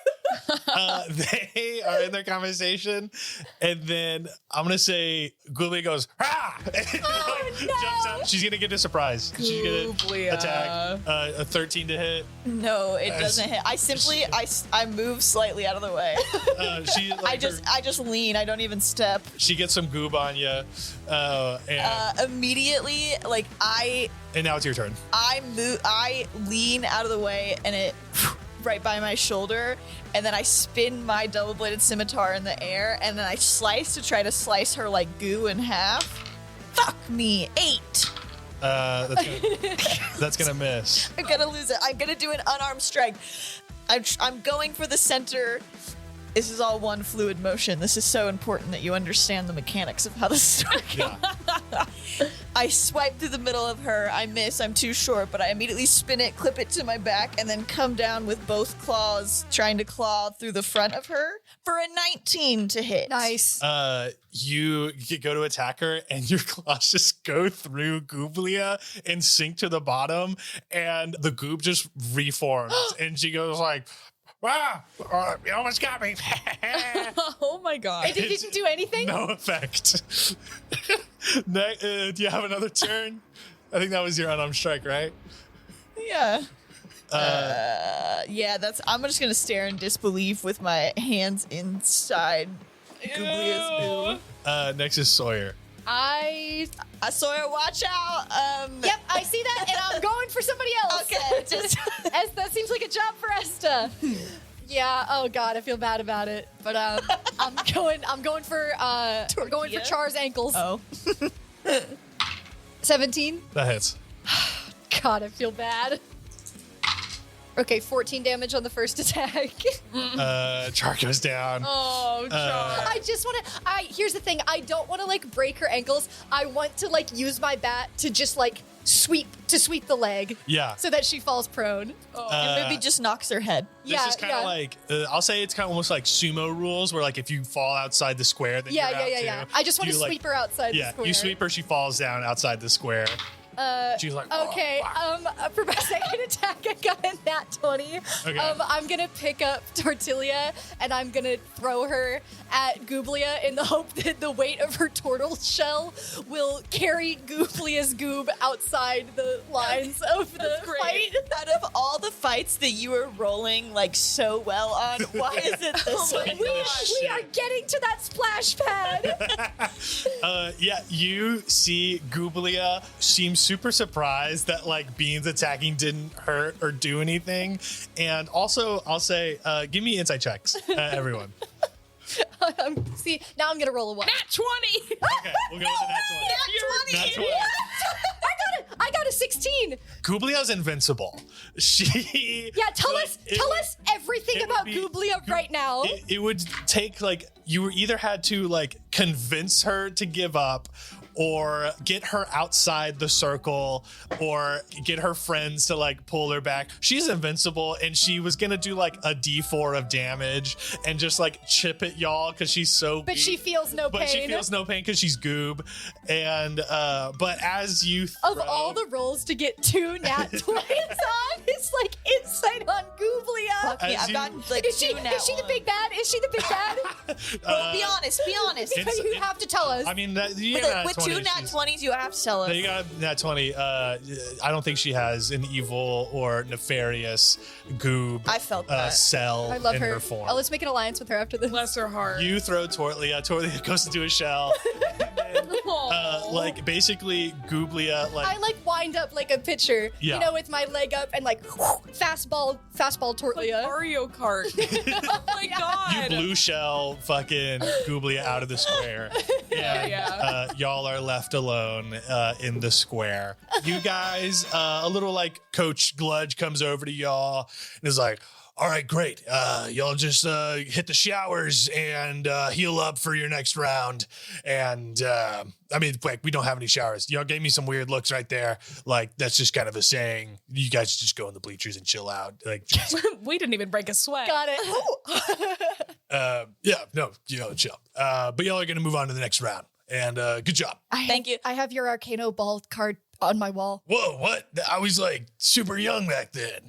They are in their conversation, and then I'm gonna say Gooblia goes, "Ah!" and jumps out. She's gonna get a surprise. She's gonna attack. A 13 to hit. No, it doesn't hit. I move slightly out of the way. I just lean. I don't even step. She gets some goob on you, and immediately, like and now it's your turn. I lean out of the way, and it right by my shoulder, and then I spin my double-bladed scimitar in the air, and then I slice to try to slice her like goo in half. Fuck me, 8. That's gonna miss. I'm gonna lose it. I'm gonna do an unarmed strike. I'm going for the center. This is all one fluid motion. This is so important that you understand the mechanics of how this is working. Yeah. I swipe through the middle of her. I miss. I'm too short, but I immediately spin it, clip it to my back, and then come down with both claws, trying to claw through the front of her for a 19 to hit. Nice. You go to attack her, and your claws just go through Gooblia and sink to the bottom, and the goob just reforms, and she goes like, "Wow, you almost got me." Oh my God. It didn't do anything? No effect. Do you have another turn? I think that was your unarmed strike, right? Yeah. Yeah, I'm just gonna stare in disbelief with my hands inside Gooblia's boob. Next is Sawyer. Sawyer, watch out. Yep, I see that, and I'm going for somebody else. Okay, just that seems like a job for Esta. Yeah. Oh God, I feel bad about it, but I'm going for Char's ankles. Oh. 17. That hits. God, I feel bad. Okay, 14 damage on the first attack. Char goes down. Oh, Char. I just want to. Here's the thing. I don't want to like break her ankles. I want to like use my bat to just like sweep the leg. Yeah. So that she falls prone. and maybe just knocks her head. This is kind of like, I'll say it's kind of almost like sumo rules where like if you fall outside the square, then you're out too. I just want to You, like, sweep her outside the square. You sweep her, she falls down outside the square. She's like, Okay, for my second attack, I got a nat 20. Okay. I'm gonna pick up Tortilla and I'm gonna throw her at Gooblia in the hope that the weight of her turtle shell will carry Gooblia's goob outside the lines of the fight. Out of all the fights that you were rolling like so well on, why is it this one? We are getting to that splash pad. You see Gooblia seems super surprised that like Beans attacking didn't hurt or do anything. And also, I'll say, give me insight checks, everyone. See, now I'm gonna roll a 1. Nat 20! Okay, we'll go with the nat 20. Nat 20. I got a 16. Gooblia's invincible. Tell us everything about Gooblia right now. It would take like you either had to like convince her to give up, or get her outside the circle, or get her friends to like pull her back. She's invincible, and she was gonna do like a D4 of damage and just like chip at y'all because she's so But weak. she feels no pain. But she feels no pain because she's goob. And but as you Of all the rolls to get 2 nat 20s on, it's like insight on Gooblia. Okay, I've gotten like Is she the big bad? Is she the big bad? Well, be honest. You have to tell us. I mean, With 2 nat 20s, you have to tell us. You got a nat 20. I don't think she has an evil or nefarious goob I felt that. cell I love in her. her form. Oh, let's make an alliance with her after this. Bless her heart. You throw Tortlia. Tortlia goes into a shell. Like basically Gooblia like I like wind up like a pitcher, with my leg up and like fastball Tortlia. Mario Kart. Oh my god. you blue shell fucking Gooblia out of the square. Y'all are left alone in the square. You guys, a little like Coach Gludge comes over to y'all and is like, all right, great. Y'all just hit the showers and heal up for your next round. And I mean, like, we don't have any showers. Y'all gave me some weird looks right there. Like, that's just kind of a saying. You guys just go in the bleachers and chill out. Like, We didn't even break a sweat. Got it. chill. But y'all are gonna move on to the next round. And good job. Thank you. I have your Arcano Ball card on my wall. Whoa, what? I was like super young back then.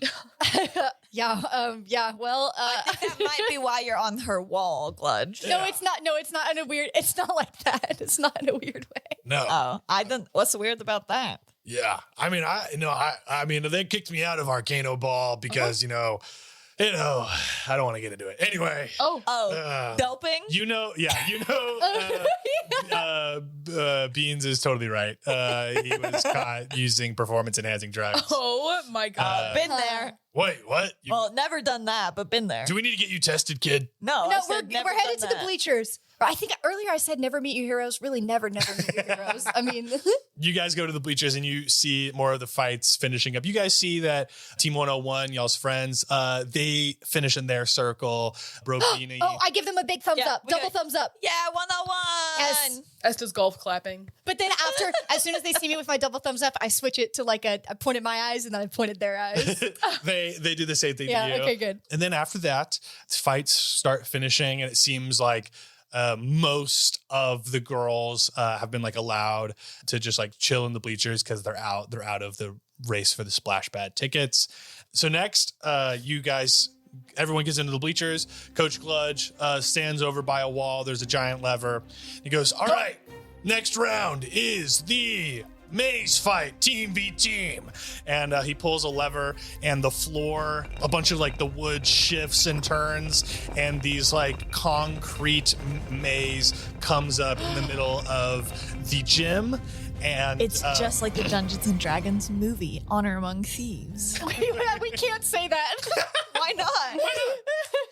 Well, That might be why you're on her wall, Gludge. No, it's not. No, it's not in a weird. It's not like that. It's not in a weird way. No. Oh, I don't. What's weird about that? Yeah. I mean, I mean, they kicked me out of Arcano Ball because, I don't want to get into it. Anyway. Doping? Beans is totally right. He was caught using performance-enhancing drugs. Oh my god. Been there. Wait, what? Well, never done that, but been there. Do we need to get you tested, kid? No, No, I said never we're headed done to that. the bleachers. I think earlier I said never meet your heroes. Really, never meet your heroes. I mean, You guys go to the bleachers and you see more of the fights finishing up. You guys see that Team 101, y'all's friends, they finish in their circle. Brobini. I give them a big thumbs up, double thumbs up. Yeah, 101. Yes. Esta's golf clapping. But then as soon as they see me with my double thumbs up, I switch it to like I pointed my eyes and then I pointed their eyes. they do the same thing to you. Okay, good. And then after that, fights start finishing, and it seems like most of the girls have been like allowed to just like chill in the bleachers because they're out of the race for the splash pad tickets. So next, you guys, everyone gets into the bleachers. Coach Gludge stands over by a wall. There's a giant lever. He goes, all right, next round is the maze fight, team v team. And he pulls a lever, and the floor, a bunch of like the wood shifts and turns, and these like concrete maze comes up in the middle of the gym. And It's just like the Dungeons and Dragons movie, Honor Among Thieves. We can't say that. Why not?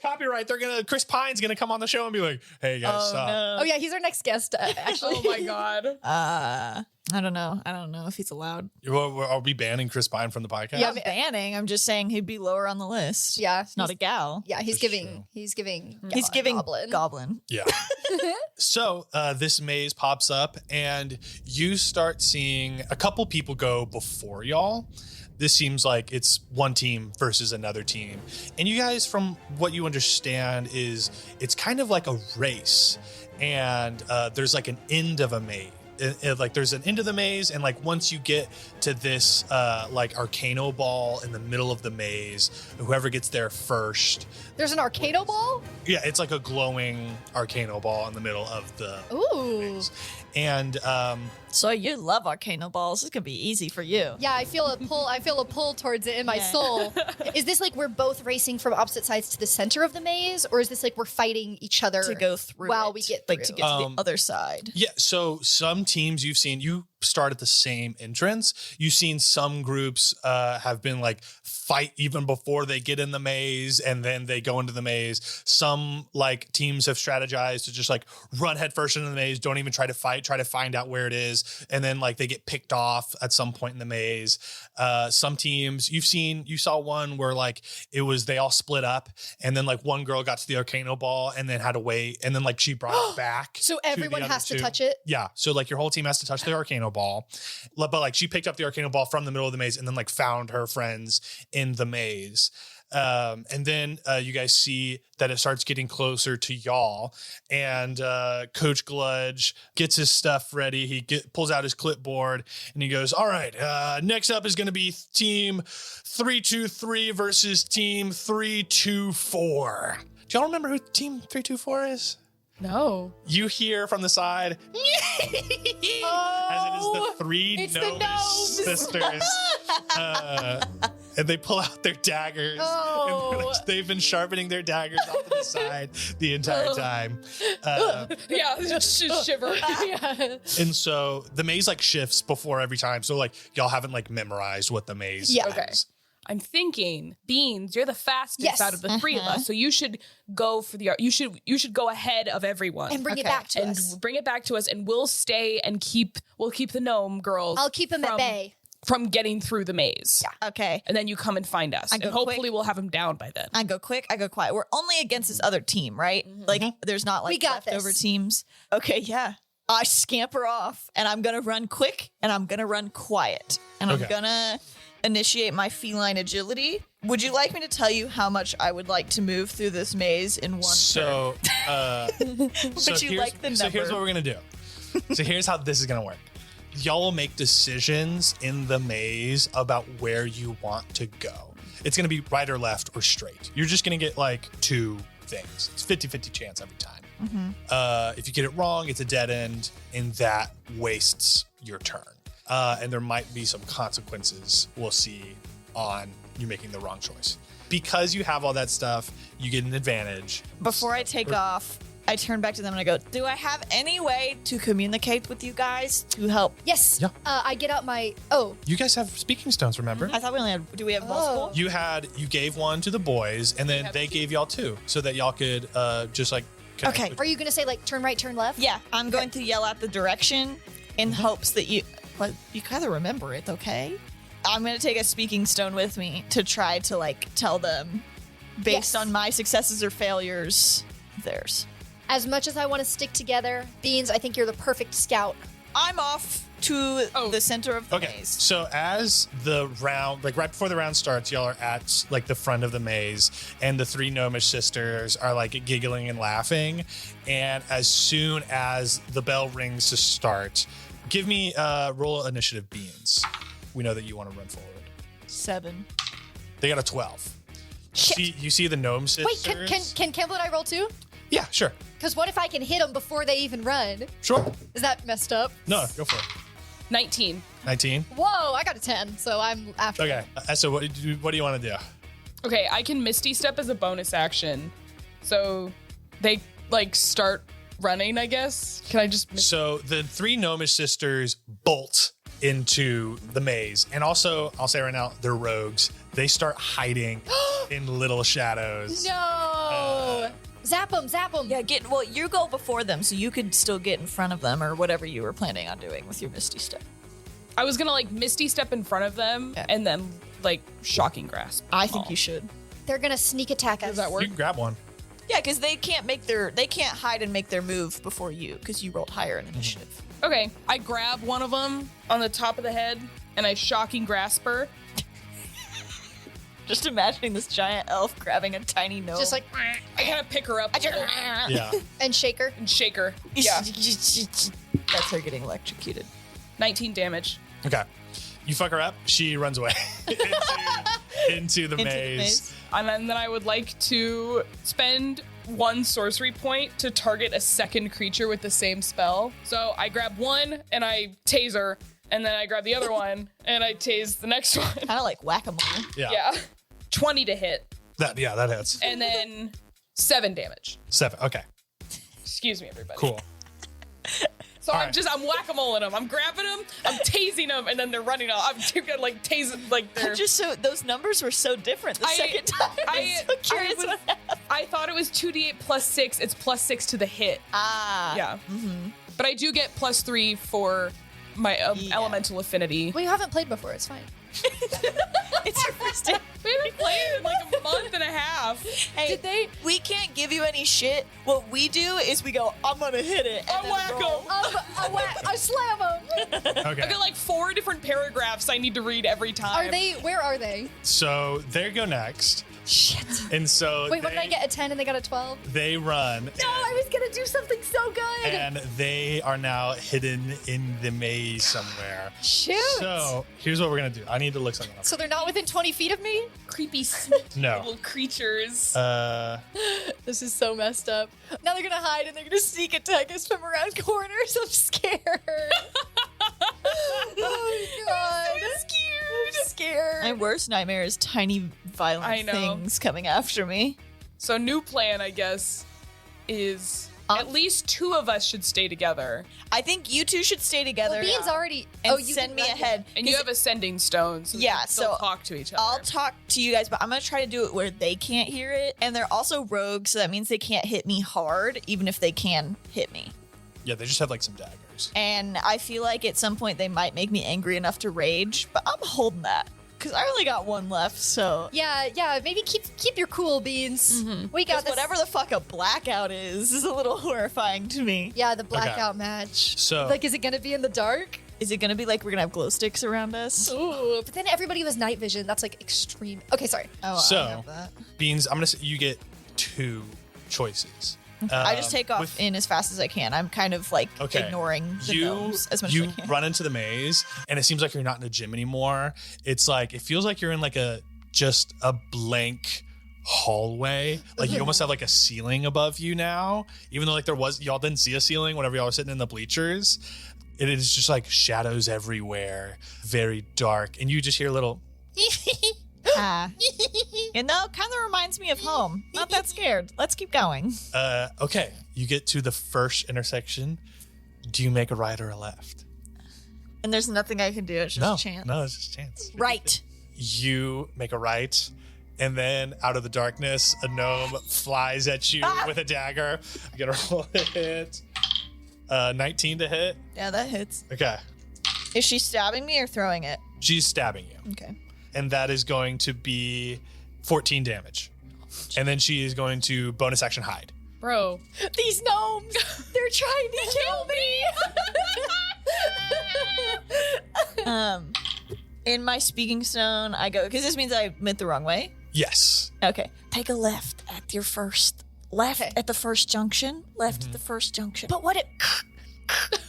copyright. Chris Pine's gonna come on the show and be like, "Hey guys, stop." No. Oh yeah, he's our next guest. Actually. Oh my god. I don't know. I don't know if he's allowed. Are we banning Chris Pine from the podcast? Yeah, I'm banning. I'm just saying he'd be lower on the list. Yeah, It's not a gal. Yeah, he's That's giving. true. He's giving. He's giving goblin. goblin. Yeah. So this maze pops up, and you start seeing a couple people go before y'all. This seems like it's one team versus another team. And you guys, from what you understand, is it's kind of like a race. And there's like an end of a maze. Like there's an end of the maze, and like once you get to this like Arcano ball in the middle of the maze, whoever gets there first. There's an Arcano ball? Yeah, it's like a glowing Arcano ball in the middle of the Ooh. maze. And So you love Arcano balls. This could be easy for you. Yeah, I feel a pull towards it in my Yeah. soul. Is this like we're both racing from opposite sides to the center of the maze, or is this like we're fighting each other To go through while it. we get like through? to get to the other side. yeah, so some teams you've seen, you start at the same entrance. You've seen some groups have been like fight even before they get in the maze, and then they go into the maze. Some like teams have strategized to just like run headfirst into the maze, don't even try to fight, try to find out where it is, and then like they get picked off at some point in the maze. Some teams you saw one where like it was they all split up, and then like one girl got to the Arcano ball and then had to wait, and then like she brought it back. So to the everyone other has to two. touch it? Yeah. So like your whole team has to touch the Arcano ball. But like she picked up the Arcano ball from the middle of the maze and then like found her friends in the maze. And then you guys see that it starts getting closer to y'all, and Coach Gludge gets his stuff ready. He pulls out his clipboard and he goes, "All right, next up is going to be team 323 versus team 324. Do y'all remember who team 324 is? No. You hear from the side, as it is the three it's the gnome gnomes. sisters. And they pull out their daggers. Oh. And they've been sharpening their daggers off to the side the entire time. Yeah, just shiver. Yeah. And so the maze like shifts before every time. So like y'all haven't like memorized what the maze Yeah. is. Okay. I'm thinking, Beans, you're the fastest Yes. out of the three of us, so you should go for the. You should go ahead of everyone And bring it back to and us. bring it back to us, and we'll stay and we'll keep the gnome girls. I'll keep them at bay. from getting through the maze. Yeah. Okay. And then you come and find us, I and go hopefully quick. we'll have them down by then. I go quick, I go quiet. We're only against this other team, right? Like there's not like We got leftover this. teams. Okay, yeah. I scamper off and I'm gonna run quick and I'm gonna run quiet. And Okay. I'm gonna initiate my feline agility. Would you like me to tell you how much I would like to move through this maze in one turn? So, Would you like the so here's number? what we're gonna do. So here's how this is gonna work. Y'all will make decisions in the maze about where you want to go. It's gonna be right or left or straight. You're just gonna get like two things. It's 50-50 chance every time. If you get it wrong, it's a dead end, and that wastes your turn. And there might be some consequences we'll see on you making the wrong choice. Because you have all that stuff, you get an advantage. Before I take off, I turn back to them and I go, do I have any way to communicate with you guys to help? Yes. Yeah. I get out my. Oh. You guys have speaking stones, remember? I thought we only had, do we have multiple? You gave one to the boys, and then they gave y'all two, so that y'all could just like connect Okay. with- Are you gonna say like turn right, turn left? Yeah, I'm going to yell out the direction in hopes that you gotta remember it, okay? I'm gonna take a speaking stone with me to try to like tell them based Yes. on my successes or failures, theirs. As much as I want to stick together, Beans, I think you're the perfect scout. I'm off to the center of the Okay, maze. so as the round, like right before the round starts, y'all are at like the front of the maze, and the three gnomish sisters are like giggling and laughing. And as soon as the bell rings to start, give me roll initiative, Beans. We know that you want to run forward. 7. They got a 12. Shit. You see the gnome sisters? Wait, can Campbell and I roll too? Yeah, sure. Because what if I can hit them before they even run? Sure. Is that messed up? No, go for it. 19. 19. Whoa, I got a 10, so I'm after. Okay. So what do you want to do? Okay, I can Misty Step as a bonus action. So they like start running, I guess. Can I just So the 3 gnomish sisters bolt into the maze. And also, I'll say right now, they're rogues. They start hiding in little shadows. No! Zap them, zap them. Yeah, you go before them, so you could still get in front of them or whatever you were planning on doing with your Misty Step. I was gonna like Misty Step in front of them and then like Shocking Grasp. I think you should. They're gonna sneak attack us. Does that work? You can grab one. Yeah, because they can't hide and make their move before you because you rolled higher in initiative. Okay, I grab one of them on the top of the head and I Shocking Grasp her. Just imagining this giant elf grabbing a tiny gnome. Just like, I kind of pick her up Yeah. and shake her. and shake her. Yeah, That's her getting electrocuted. 19 damage. Okay. You fuck her up. She runs away into the maze. And then I would like to spend 1 sorcery point to target a second creature with the same spell. So I grab one and I tase her, and then I grab the other one and I tase the next one. Kind of like whack-a-mole. Yeah. 20 to hit. That hits. And then 7 damage. 7. Okay. Excuse me, everybody. Cool. So All I'm right. I'm whack-a-moleing them. I'm grabbing them, I'm tasing them, and then they're running off. I'm too good, like tasing, like they're. Just so those numbers were so different the second time. I'm so curious what happened. I thought it was 2d8 plus 6. It's plus 6 to the hit. Yeah. Mm-hmm. But I do get plus 3 for my elemental affinity. Well, you haven't played before. It's fine. It's your first day. We haven't played in like a month and a half. Hey, we can't give you any shit. What we do is we go, I'm gonna hit it. And I then whack roll. 'em. I slam them. Okay. I got like 4 different paragraphs I need to read every time. Where are they? So they go next. Shit. And so Wait, what did I get? A 10 and they got a 12? They run. No, I was going to do something so good. And they are now hidden in the maze somewhere. Shoot. So here's what we're gonna do. I need to look something up. So they're not within 20 feet of me? creepy No. little creatures. This is so messed up. Now they're going to hide and they're going to sneak attack us from around corners. I'm scared. Oh, God. I'm scared. My worst nightmare is tiny violent things coming after me. So new plan, I guess, is at least 2 of us should stay together. I think you two should stay together. Well, Bean's already... And send me ahead. And you have ascending stones. So Yeah, we can still so talk to each other. I'll talk to you guys, but I'm going to try to do it where they can't hear it. And they're also rogues, so that means they can't hit me hard, even if they can hit me. Yeah, they just have like some daggers. And I feel like at some point they might make me angry enough to rage, but I'm holding that. Because I only got 1 left, so... Yeah, maybe keep your cool, Beans. Mm-hmm. We got this. Whatever the fuck a blackout is a little horrifying to me. Yeah, the blackout match. So- Like, is it going to be in the dark? Is it going to be like we're going to have glow sticks around us? Ooh, but then everybody was night vision. That's like extreme. Okay, sorry. Oh, So- I have that. Beans, I'm gonna say you get 2 choices. I just take off with- in as fast as I can. I'm kind of like ignoring the gnomes as much as I can. run into the maze, and it seems like you're not in a gym anymore. It's like it feels like you're in like just a blank hallway. Like you almost have like a ceiling above you now, even though like y'all didn't see a ceiling whenever y'all were sitting in the bleachers. It is just like shadows everywhere, very dark, and you just hear little. You know, kind of reminds me of home. Not that scared. Let's keep going. Okay, you get to the first intersection. Do you make a right or a left? And there's nothing I can do. It's just chance. No, it's just chance. Right. You make a right, and then out of the darkness, a gnome flies at you with a dagger. You gotta roll a hit. 19 to hit. Yeah, that hits. Okay. Is she stabbing me or throwing it? She's stabbing you. Okay. And that is going to be 14 damage. And then she is going to bonus action hide. Bro. These gnomes, they're trying to kill me. In my speaking stone, I go, because this means I went the wrong way. Yes. Okay. Take a left at your first. Left at the first junction. Left at the first junction. But what if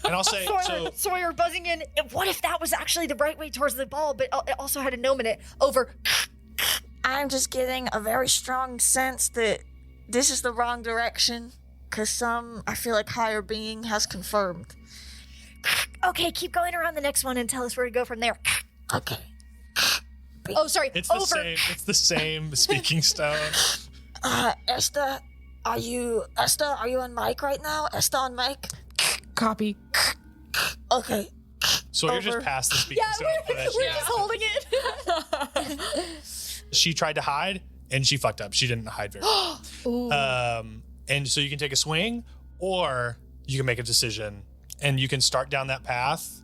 And I'll say, so Sawyer buzzing in? What if that was actually the right way towards the ball, but it also had a gnome in it? Over. I'm just getting a very strong sense that this is the wrong direction. Because I feel like higher being has confirmed. Okay, keep going around the next one and tell us where to go from there. Okay. Oh, sorry. It's over. the same. It's the same speaking stone. Esther, are you on mic right now? Esther on mic? Copy. Okay. So you're just past the speaking stone. We're just holding it. She tried to hide and she fucked up. She didn't hide very well. And so you can take a swing or you can make a decision and you can start down that path.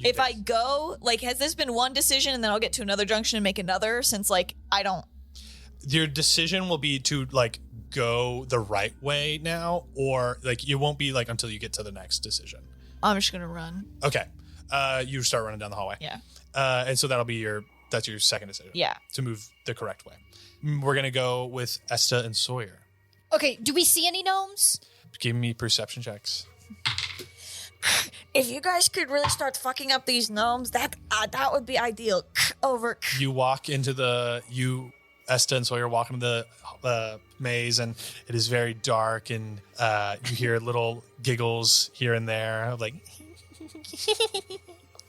If I go, like, has this been one decision and then I'll get to another junction and make another since, like, I don't. Your decision will be to, like, go the right way now, or, like, it won't be, like, until you get to the next decision. I'm just going to run. Okay. You start running down the hallway. Yeah. And so that'll be that's your second decision. Yeah. To move the correct way. We're going to go with Esta and Sawyer. Okay, do we see any gnomes? Give me perception checks. If you guys could really start fucking up these gnomes, that would be ideal. Over. You walk into Esta and Sawyer walk into the maze, and it is very dark, and you hear little giggles here and there, of like.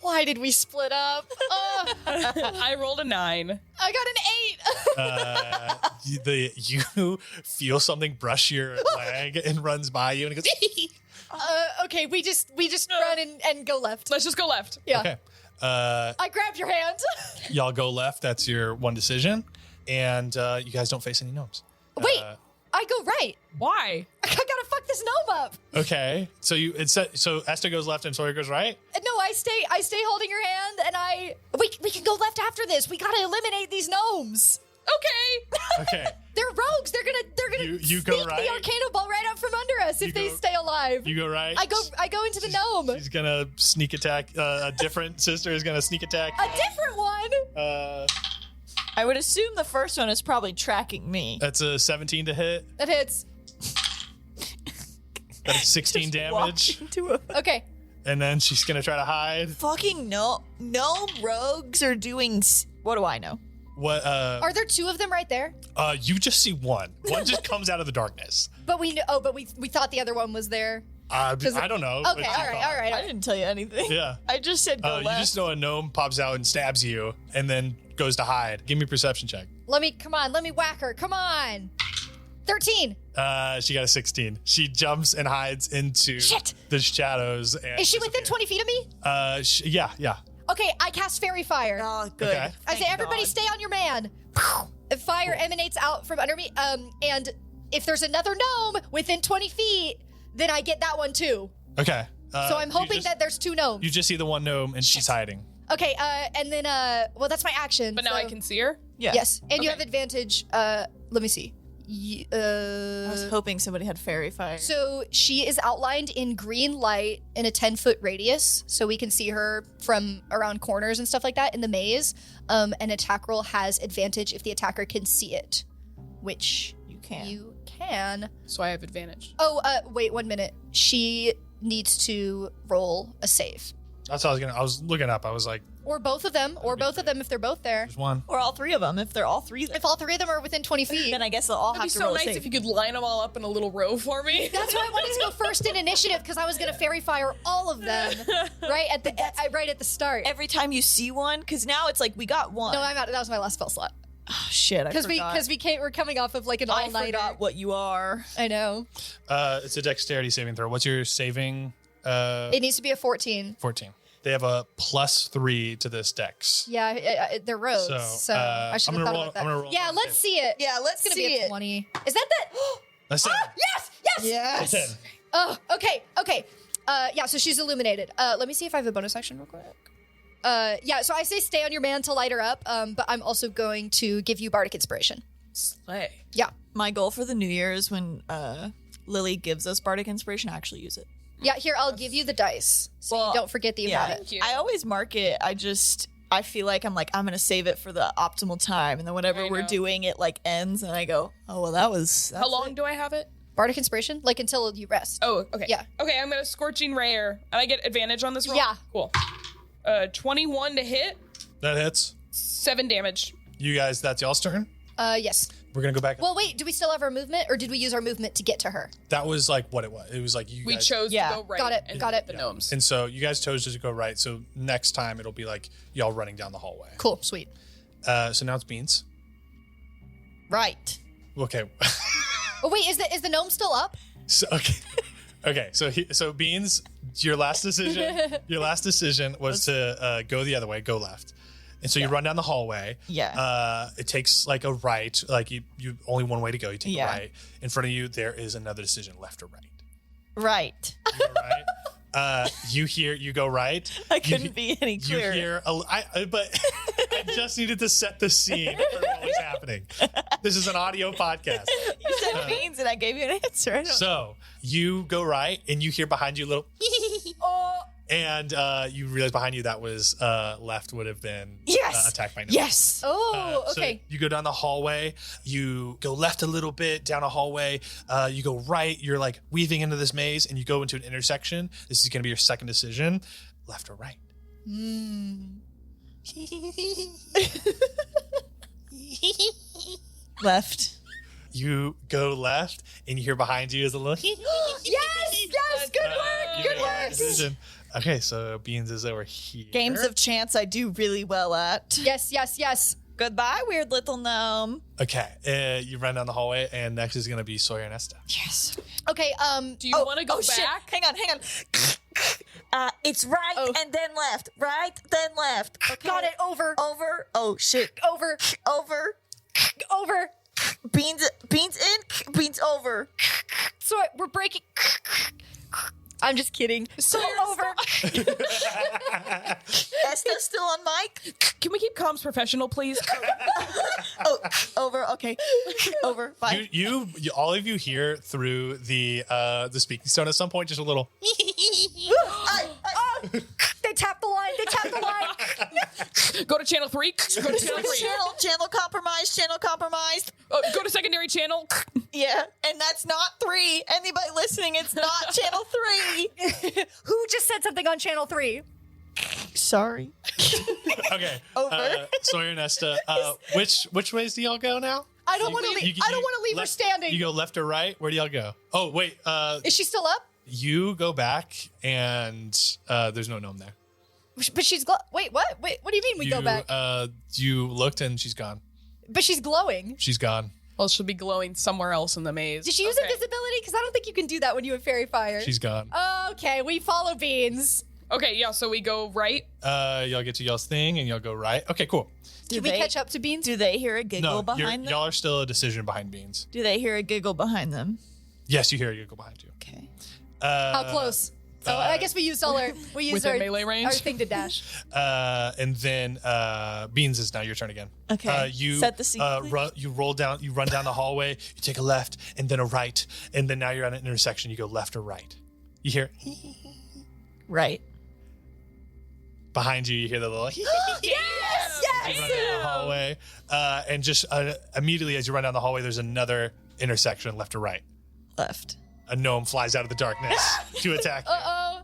Why did we split up? I rolled a 9. I got an 8. You feel something brush your leg and runs by you, and it goes. Okay, we just run and go left. Let's just go left. Yeah. Okay. I grabbed your hand. Y'all go left. That's your one decision, and you guys don't face any gnomes. Wait, I go right. Why? I gotta fuck this gnome up. Okay. So so Esta goes left and Sawyer goes right. No, I stay holding your hand, and we can go left after this. We gotta eliminate these gnomes. Okay. Okay. They're rogues. They're gonna You sneak go right? the Arcana Ball right out from under us if they stay alive. You go right. I go into the gnome. She's gonna sneak attack. A different sister is gonna sneak attack. A different one. I would assume the first one is probably tracking me. That's a 17 to hit. That hits. That's 16 damage. Okay. And then she's gonna try to hide. Fucking gnome rogues are doing. What do I know? What? Are there two of them right there? You just see one. One just comes out of the darkness. But we thought the other one was there. I don't know. Okay, all right. I didn't tell you anything. Yeah. I just said go You left. just know a gnome pops out and stabs you, and then goes to hide. Give me a perception check. Let me whack her. Come on. 13. She got a 16. She jumps and hides into the shadows. And Is she within 20 feet of me? Yeah. Okay, I cast Fairy Fire. Oh, good. Okay. I say, everybody stay on your man. Fire emanates out from under me. And if there's another gnome within 20 feet, then I get that one too. Okay. So I'm hoping that there's two gnomes. You just see the one gnome, and she's hiding. Okay, and then, well, that's my action. But now I can see her? Yeah. Yes, and you Okay. have advantage. Let me see. I was hoping somebody had fairy fire. So she is outlined in green light in a 10-foot radius, so we can see her from around corners and stuff like that in the maze. An attack roll has advantage if the attacker can see it, which You can. you can. So I have advantage. Oh, wait 1 minute. She needs to roll a save, That's what I was looking up. I was like, or both of them, if they're both there. there's one. Or all three of them, if they're all three there. If all three of them are within 20 feet. Then I guess they'll all It'd have be to so roll a nice save. if you could line them all up in a little row for me. That's why I wanted to go first in initiative, because I was going to fairy fire all of them right at the start. Every time you see one, because now it's like we got one. No, I'm out. That was my last spell slot. Oh, shit, I forgot. Because we're coming off of like an I all-nighter. forgot what you are. I know. It's a dexterity saving throw. What's your saving? It needs to be a 14. 14. They have a +3 to this dex. Yeah, they're rogues. So I should have thought about I'm gonna that. roll Yeah, on let's the see it. Yeah, let's It's see gonna be a it. 20. Is that? That's it. Yes. Yes. That's it. Oh, okay. Yeah, so she's illuminated. Let me see if I have a bonus action real quick. Yeah, so I say stay on your man to light her up, but I'm also going to give you bardic inspiration. Slay. Yeah. My goal for the new year is when Lily gives us bardic inspiration, I actually use it. Yeah, here, I'll give you the dice so Well, you don't forget that you have it. Thank you. I always mark it. I feel like I'm going to save it for the optimal time. And then whenever I we're know. doing it, like, ends, and I go, oh, well, that's How long do I have it? Bardic inspiration? Like until you rest. Oh, okay. Yeah. Okay, I'm gonna Scorching Ray her. And I get advantage on this roll? Yeah. Cool. 21 to hit, That hits. 7 damage. You guys, that's y'all's turn. Yes. We're gonna go back. Well, wait. Do we still have our movement, or did we use our movement to get to her? That was like what it was. It was like We guys, chose to go right. Got it, and got it. The gnomes. and so you guys chose to go right. So next time it'll be like y'all running down the hallway. Cool, sweet. So now it's Beans. Right. Okay. Oh wait, is the gnome still up? So okay. So Beans, your last decision was to go the other way, go left. And so you run down the hallway. Yeah. It takes like a right. Like you only one way to go. You take a Yeah. right. In front of you, there is another decision, left or right. Right. You go right. You go right. I couldn't be any clearer. You hear, but I just needed to set the scene for what was happening. This is an audio podcast. You said Beans and I gave you an answer. I don't So you go right, and you hear behind you a little, and you realize behind you that was left would have been Yes. attacked by gnomes. Yes. Oh, So okay. you go down the hallway. You go left a little bit down a hallway. You go right. You're like weaving into this maze, and you go into an intersection. This is going to be your second decision: left or right. Left. You go left, and you hear behind you is a little. Yes, good work, good work. Decision. Okay, so Beans is over here. Games of chance I do really well at. Yes. Goodbye, weird little gnome. Okay, you run down the hallway, and next is going to be Sawyer and Esta. Yes. Okay, Do you want to go shit. back? Hang on. It's right and then left. Right, then left. Okay. got it. Over. Oh, shit. Over. Over. Beans in. Beans over. So we're breaking. I'm just kidding. So over. Esta still on mic? Can we keep comms professional, please? Oh, over. Okay. Over. Bye. You all of you hear through the speaking stone at some point, just a little. They tapped the line. Go to channel 3. Go to channel 3. Channel compromised. Go to secondary channel. Yeah, and that's not 3. Anybody listening, it's not channel 3. Who just said something on channel 3? Sorry. Okay. Over. Sawyer and Esta, which ways do y'all go now? I don't want to leave. I don't want to leave her standing. You go left or right? Where do y'all go? Oh wait. Is she still up? You go back, and there's no gnome there. But she's wait. What? Wait. What do you mean we go back? You looked, and she's gone. But she's glowing. She's gone. Well, she'll be glowing somewhere else in the maze. Did she use invisibility? Because I don't think you can do that when you have fairy fire. She's gone. Okay, we follow Beans. Okay, yeah, so we go right. Y'all get to y'all's thing, and y'all go right. Okay, cool. Can we catch up to Beans? Do they hear a giggle No, behind them? y'all are still a decision behind Beans. Do they hear a giggle behind them? Yes, you hear a giggle behind you. Okay. How close? Oh, I guess we used our Within melee range? our thing to dash. And then Beans is now your turn again. Okay. You Set the scene, please. you run down the hallway. You take a left and then a right, and then now you're at an intersection. You go left or right. You hear Right. behind you. You hear the little. You run down the hallway, and just immediately as you run down the hallway, there's another intersection, left or right. Left. A gnome flies out of the darkness to attack you.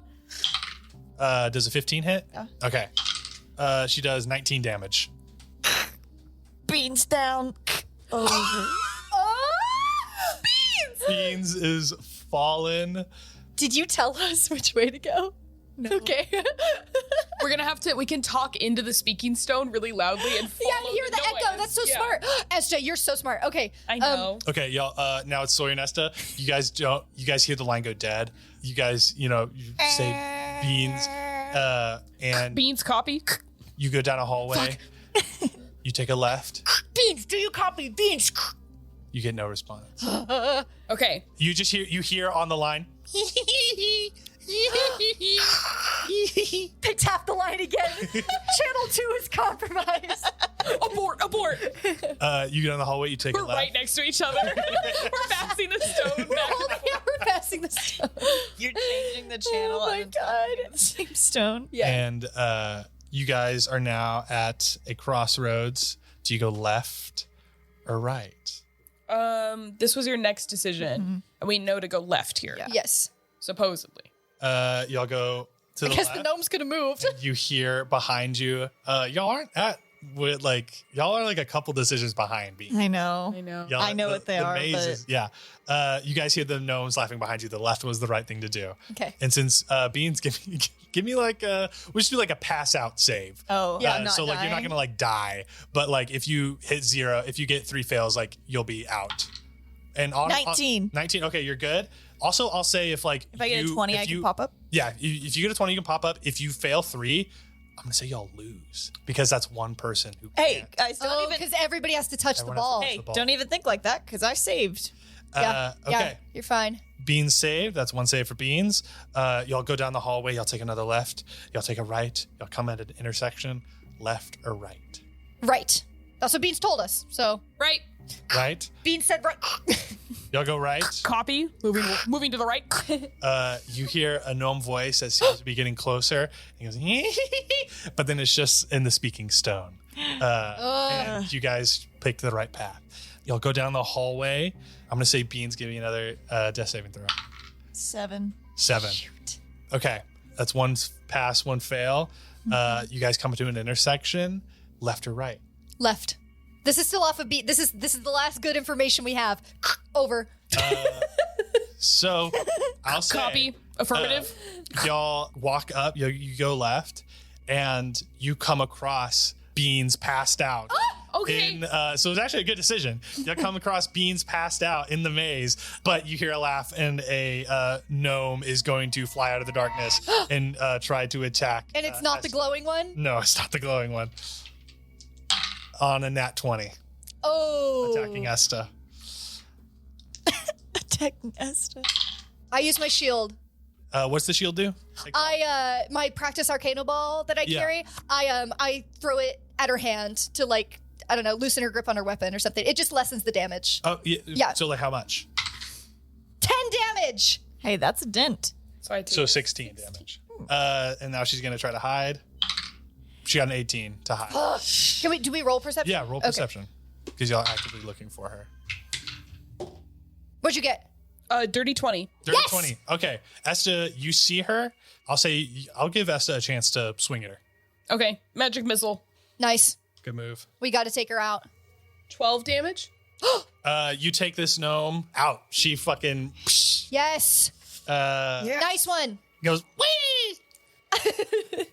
Does a 15 hit? Yeah. Okay. She does 19 damage. Beans down. Over. Beans is fallen. Did you tell us which way to go? No. Okay. We're gonna have to. We can talk into the speaking stone really loudly and Yeah, follow hear the echo. That's so smart. Esther, you're so smart. Okay. I know. Okay, y'all. Now it's Sawyer and Esta. You guys hear the line go dead. You guys, you say Beans, and Beans copy. you go down a hallway. You take a left. Beans, do you copy? Beans. You get no response. Okay. You hear on the line. They tapped the line again. Channel 2 is compromised. Abort. You get on the hallway. You take We're a left. right next to each other. We're passing the stone back and forth. We're passing the stone. You're changing the channel. Oh my and God. talking at the same stone. Yeah. And you guys are now at a crossroads. Do you go left or right? This was your next decision. And we know to go left here. Yes. Supposedly. Y'all go to the I guess left. the gnome's gonna move. You hear behind you. Y'all aren't at with like y'all are like a couple decisions behind Beans. I know. Y'all, I know what they are. Mazes, yeah. You guys hear the gnomes laughing behind you. The left was the right thing to do. Okay. And since Beans, give me like we should do like a pass out save. Oh, Yeah, so like you're not gonna like die, but like if you hit 0, if you get 3 fails, like you'll be out. And 19. 19. Okay, you're good. Also, I'll say if like if I get a 20, I can pop up. Yeah, if you get a 20, you can pop up. If you fail 3, I'm gonna say y'all lose because that's one person who. Hey, can't. guys, don't even. Because everybody has to touch the Everyone has to ball. touch Hey, the ball. don't even think like that because I saved. Yeah. Okay. Yeah, you're fine. Beans saved. That's 1 save for Beans. Y'all go down the hallway. Y'all take another left. Y'all take a right. Y'all come at an intersection. Left or right? Right. That's what Beans told us. So Right. Right. Beans said right. Y'all go right. Copy. Moving to the right. You hear a gnome voice that seems to be getting closer. He goes, but then it's just in the speaking stone. And you guys picked the right path. Y'all go down the hallway. I'm going to say Beans, give me another death saving throw. 7. 7. Okay. That's 1 pass, 1 fail. You guys come to an intersection. Left or right? Left. This is still off of beat. This is the last good information we have. Over. So I'll say, Copy. Affirmative. y'all walk up, you go left, and you come across Beans passed out. Okay. So it's actually a good decision. You'll come across Beans passed out in the maze, but you hear a laugh, and a gnome is going to fly out of the darkness and try to attack. And it's not the Esta. glowing one? No, it's not the glowing one. On a nat 20, Oh. attacking Esta. Attacking Esther. I use my shield. What's the shield do? My practice arcano ball that I Yeah. carry, I throw it at her hand to like, I don't know, loosen her grip on her weapon or something. It just lessens the damage. Oh, yeah. Yeah. So like how much? 10 damage. Hey, that's a dent. So I take So 16 damage. And now she's gonna try to hide. She got an 18 to hide. Do we roll perception? Yeah, roll Okay. perception. Because y'all are actively looking for her. What'd you get? dirty 20. Dirty Yes! 20. Okay. Esta, you see her. I'll give Esta a chance to swing at her. Okay. Magic missile. Nice. Good move. We got to take her out. 12 damage. You take this gnome out. She fucking Yes. Nice one. goes, wee!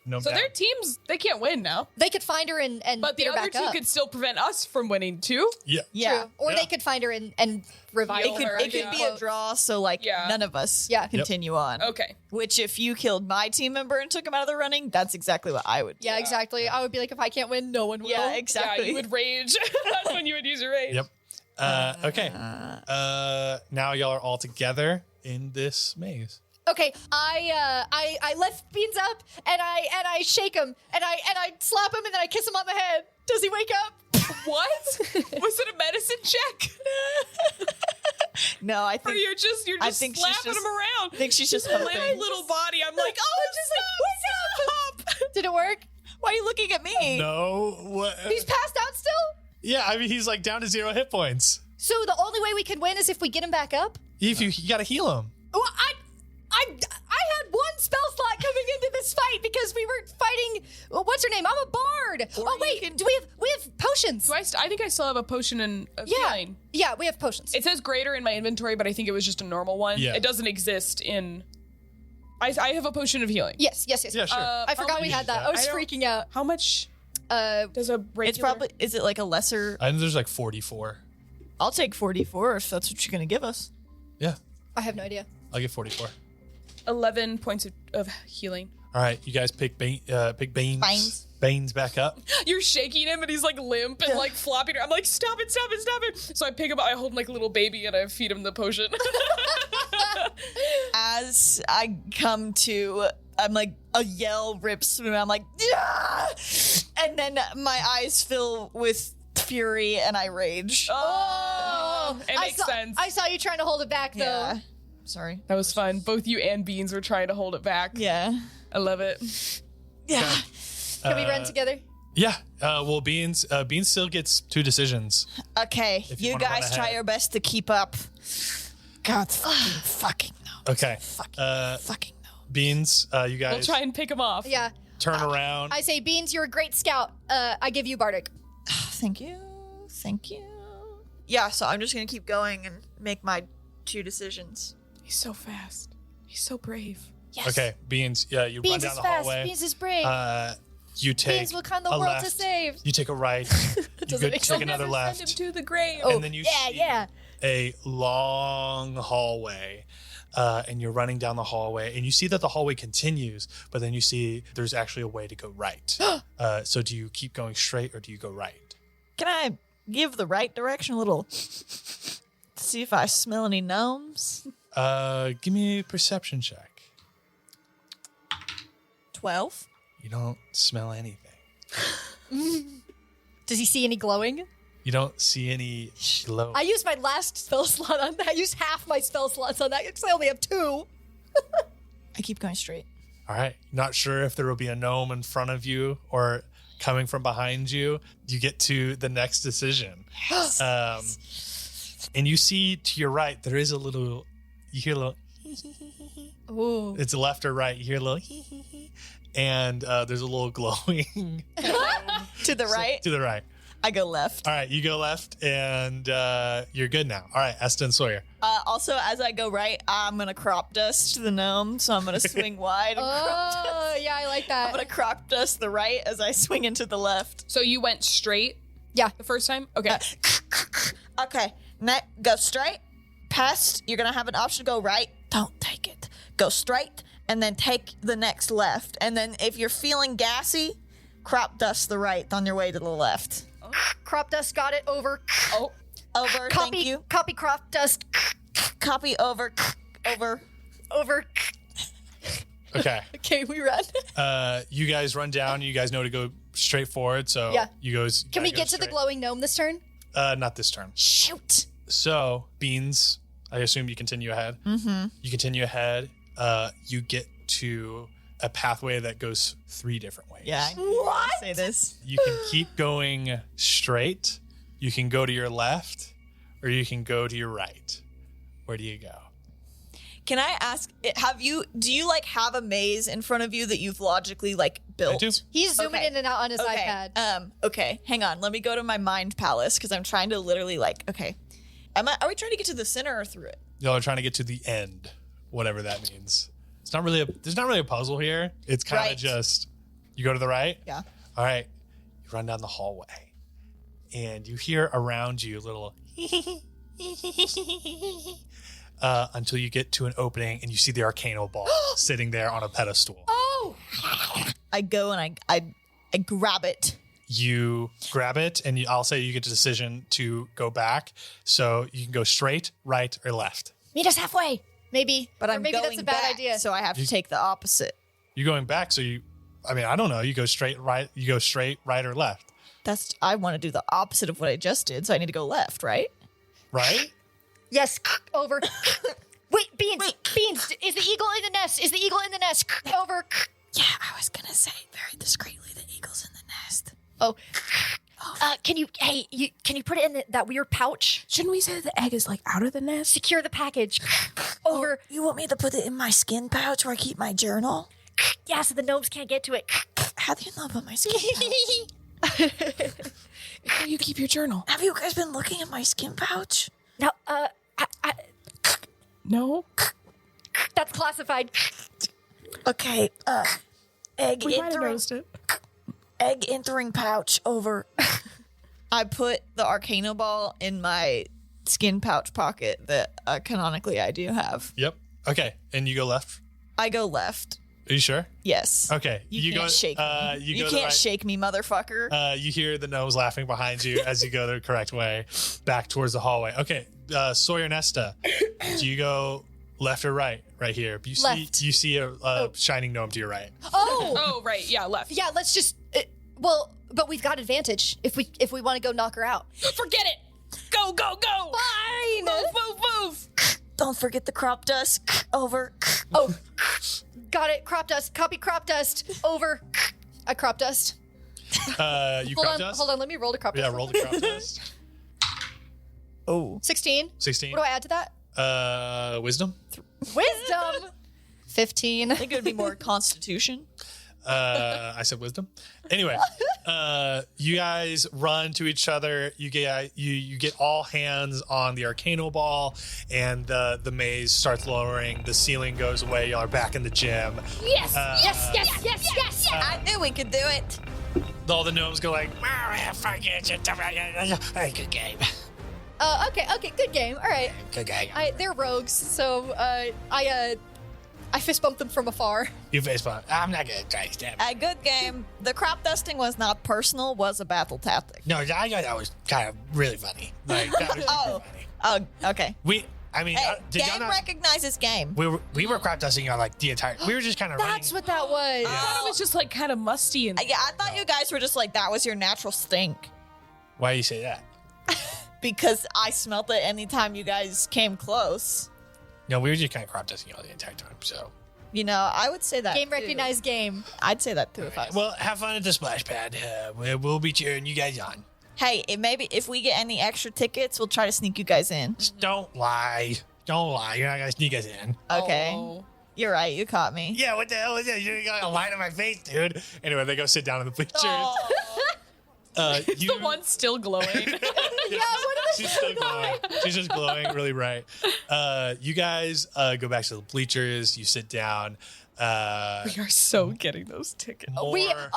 Gnome So down. their teams, they can't win now. They could find her and But get the her other back two up. could still prevent us from winning too. Yeah. Yeah. True. Or Yeah. they could find her and revive Heal her. her, It could be a draw, so like Yeah. none of us Yeah. continue on. Okay. Which, if you killed my team member and took him out of the running, that's exactly what I would do. Yeah, exactly. I would be like, if I can't win, no one will. Yeah, Yeah, exactly. you would rage. That's when you would use your rage. Yep. Okay. Now y'all are all together in this maze. Okay, I lift Beans up and I shake him and I slap him and then I kiss him on the head. Does he wake up? What? Was it a medicine check? No, I Or think you're just I think she's slapping just- him around. I think she's just little hoping. little body. I'm like, Did it work? Why are you looking at me? No. What? He's passed out still? Yeah, I mean, he's like down to 0 hit points. So the only way we can win is if we get him back up? If you gotta heal him. Well, I had one spell slot coming into this fight because we were fighting. What's her name? I'm a bard. Oh wait, do we have potions? I think I still have a potion of Yeah, healing. yeah, we have potions. It says greater in my inventory, but I think it was just a normal one. Yeah. It doesn't exist in. I have a potion of healing. yes. Yeah, sure. I forgot we had that. I was I don't- freaking out. How much Uh, does a regular? It's probably, is it like a lesser? I think there's like 44. I'll take 44 if that's what you're going to give us. Yeah, I have no idea. I'll get 44. 11 points of healing. All right, you guys pick Baines. Baines. Baines back up. You're shaking him and he's like limp and like flopping. I'm like, stop it. So I pick him up, I hold him like a little baby and I feed him the potion. As I come to, I'm like, a yell rips through me. I'm like, "Yeah!" And then my eyes fill with fury and I rage. Oh, it makes sense. I saw you trying to hold it back though. Yeah. Sorry. That was fun. Both you and Beans were trying to hold it back. Yeah. I love it. Yeah. Can we run together? Yeah. Well, Beans still gets 2 decisions. Okay. If you You wanna run guys try ahead. your best to keep up. God fucking no. Okay. Fucking no. Beans, you guys. We'll try and pick him off. Yeah. turn around. I say, Beans, you're a great scout. I give you Bardic. Thank you. Yeah, so I'm just gonna keep going and make my 2 decisions. He's so fast. He's so brave. Yes. Okay, Beans, you run Beans down is the fast. hallway. Beans is brave. You take Beans will come the a world left, to save. You take a right. You Doesn't go make take another Send him left. to the grave. And then you see Yeah. a long hallway. And you're running down the hallway, and you see that the hallway continues, but then you see there's actually a way to go right. So do you keep going straight, or do you go right? Can I give the right direction a little? See if I smell any gnomes. Give me a perception check. 12. You don't smell anything. Does he see any glowing? You don't see any glow. I used my last spell slot on that. I used half my spell slots on that because I only have 2. I keep going straight. All right. Not sure if there will be a gnome in front of you or coming from behind you. You get to the next decision. And you see to your right, there is a little, you hear a little, Ooh. it's left or right. You hear a little, and there's a little glowing To the right? to the right. I go left. All right. You go left, and you're good now. All right. Eston Sawyer. Also, as I go right, I'm going to crop dust the gnome, so I'm going to swing wide and crop dust. Oh, yeah, I like I'm that. going to crop dust the right as I swing into the left. So you went straight Yeah. the first time? Okay. Okay, go straight. Past, you're gonna have an option to go right. Don't take it. Go straight, and then take the next left. And then if you're feeling gassy, crop dust the right on your way to the left. Crop dust, got it, over. Oh, Over, thank you. Copy crop dust, Copy over. over. Okay. Okay, we run. You guys run down. You guys know to go straight forward. So Yeah. you guys. Can we go get to the straight. glowing gnome this turn? Not this turn. Shoot. So Beans, I assume you continue ahead. Mm-hmm. You continue ahead. You get to a pathway that goes 3 different ways. Yeah, I knew you were gonna say this. You can keep going straight. You can go to your left, or you can go to your right. Where do you go? Can I ask, do you like have a maze in front of you that you've logically like built? I do. He's zooming Okay. in and out on his iPad. Okay, hang on. Let me go to my mind palace because I'm trying to literally okay. Are we trying to get to the center or through it? Y'all are trying to get to the end, whatever that means. It's not really there's not really a puzzle here. It's kind of Right. just, you go to the right. Yeah. All right. You run down the hallway, and you hear around you a little until you get to an opening, and you see the Arcano ball sitting there on a pedestal. Oh! I go and I grab it. You grab it, and I'll say you get the decision to go back. So you can go straight, right, or left. Meet us halfway. Maybe. But Or I'm maybe going that's a bad back, idea. so I have to take the opposite. You're going back, so I don't know. You go straight, right. You go straight, right, or left. I want to do the opposite of what I just did, so I need to go left, right? Right? Yes, over. Wait, Beans. Beans, is the eagle in the nest? Is the eagle in the nest? Over. Yeah, I was gonna say very discreetly the eagle's in the nest. Oh. Can you put it in that weird pouch? shouldn't we say that the egg is like out of the nest? Secure the package. Over. You want me to put it in my skin pouch where I keep my journal? Yeah, so the gnomes can't get to it. How do you know about my skin pouch? It's where you keep your journal. Have you guys been looking at my skin pouch? No, No? that's classified. Okay, egg We might have entering, noticed it. egg entering pouch over. I put the Arcano ball in my skin pouch pocket that canonically I do have. Yep. Okay. And you go left. I go left. Are you sure? Yes. Okay. You can't go. shake me. You You go can't the right. shake me, motherfucker. You hear the gnomes laughing behind you as you go the correct way, back towards the hallway. Okay. Sawyer Nesta, do you go left or right? Right here. Left. You see a shining gnome to your right. Oh, Oh, right. Yeah, left. yeah. Let's just. But we've got advantage if we want to go knock her out. Forget it. Go, go, go. Fine. Move. Don't forget the crop dust over. Oh, got it. Crop dust. Copy crop dust. Over. I crop dust. You Hold crop on. dust? Hold on. Let me roll the crop Yeah, dust. roll the crop dust. Oh. 16. 16. What do I add to that? Wisdom. Wisdom. 15. I think it would be more Constitution. I said wisdom. Anyway, you guys run to each other. You get all hands on the Arcano ball, and the maze starts lowering. The ceiling goes away. Y'all are back in the gym. Yes, yes. I knew we could do it. All the gnomes go like, good game. Okay, good game. All right. Good game. They're rogues, so I fist bump them from afar. You face bump. I'm not gonna try to stab. A good game. The crop dusting was not personal, was a battle tactic. No, I thought that was kind of really funny. Like that was Oh. funny. Oh, okay. Hey, Did y'all game not? recognizes game. We were crop dusting y'all like the entire. We were just kind of running. That's what that was. I thought it was just like kind of musty and Yeah, I thought you guys were just like, that was your natural stink. Why do you say that? Because I smelt it anytime you guys came close. No, we were just kind of crop dusting y'all the entire time. So. You know, I would say that Game too. recognized game. I'd say that too if I was. Well, have fun at the splash pad. We'll be cheering you guys on. Hey, maybe if we get any extra tickets, we'll try to sneak you guys in. Just don't lie. Don't lie. You're not gonna sneak us in. Okay. Oh. You're right, you caught me. Yeah, what the hell is that? You got a line on my face, dude. Anyway, they go sit down in the bleachers. It's You- the one still glowing. She's still glowing. She's just glowing really bright. You guys go back to the bleachers. You sit down. We are so getting those tickets. We are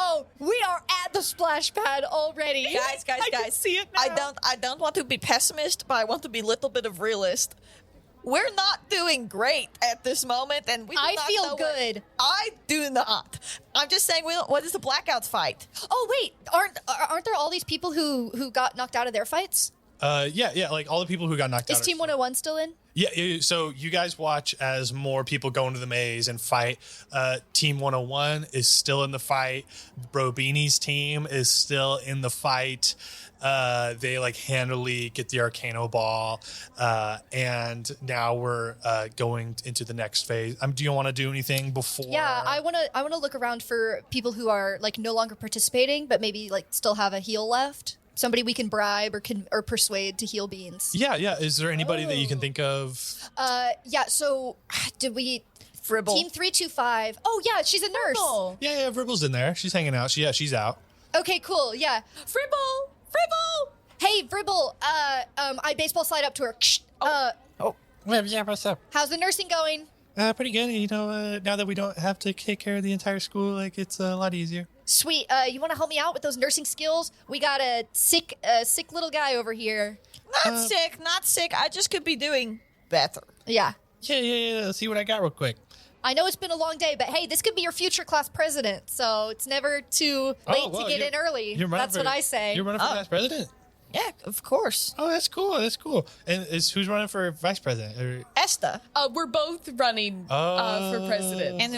at the splash pad already. Guys, I can see it now. I don't want to be pessimist, but I want to be a little bit of realist. We're not doing great at this moment, and we do I not feel know good. I do not. I'm just saying, what is the Blackouts fight? Oh wait, aren't there all these people who got knocked out of their fights? Yeah, like all the people who got knocked out. Is Team 101 still in? Yeah, so you guys watch as more people go into the maze and fight. Team 101 is still in the fight. Bro Beanie's team is still in the fight. They like handily get the Arcano ball, and now we're going into the next phase. Do you want to do anything before? Yeah, I wanna look around for people who are like no longer participating, but maybe like still have a heal left. Somebody we can bribe or persuade to heal beans. Yeah. Is there anybody that you can think of? Yeah. So did we? Fribble. Team 325. Oh yeah, she's a nurse. Fribble. Yeah, Vribble's in there. She's hanging out. She's out. Okay, cool. Yeah, Fribble. Hey, Vribble. I baseball slide up to her. Yeah, what's up? How's the nursing going? Pretty good. You know, now that we don't have to take care of the entire school, like it's a lot easier. Sweet. You want to help me out with those nursing skills? We got a sick little guy over here. Not sick. I just could be doing better. Yeah. Yeah. Let's see what I got real quick. I know it's been a long day, but hey, this could be your future class president, so it's never too late to get in early. That's what I say. You're running for vice president? Yeah, of course. Oh, that's cool. And who's running for vice president? Or, Esther. We're both running for president. And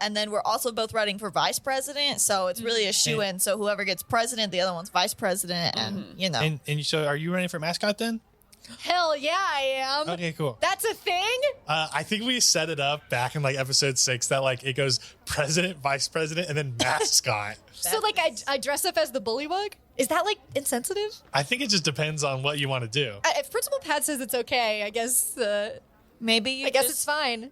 and then we're also both running for vice president, so it's really a shoe-in. So whoever gets president, the other one's vice president, and you know. and so are you running for mascot then? Hell yeah, I am. Okay, cool. That's a thing? I think we set it up back in like episode 6 that like it goes president, vice president, and then mascot. So like I dress up as the bullywug? Is that like insensitive? I think it just depends on what you want to do. If Principal Pat says it's okay, I guess Maybe I guess it's fine.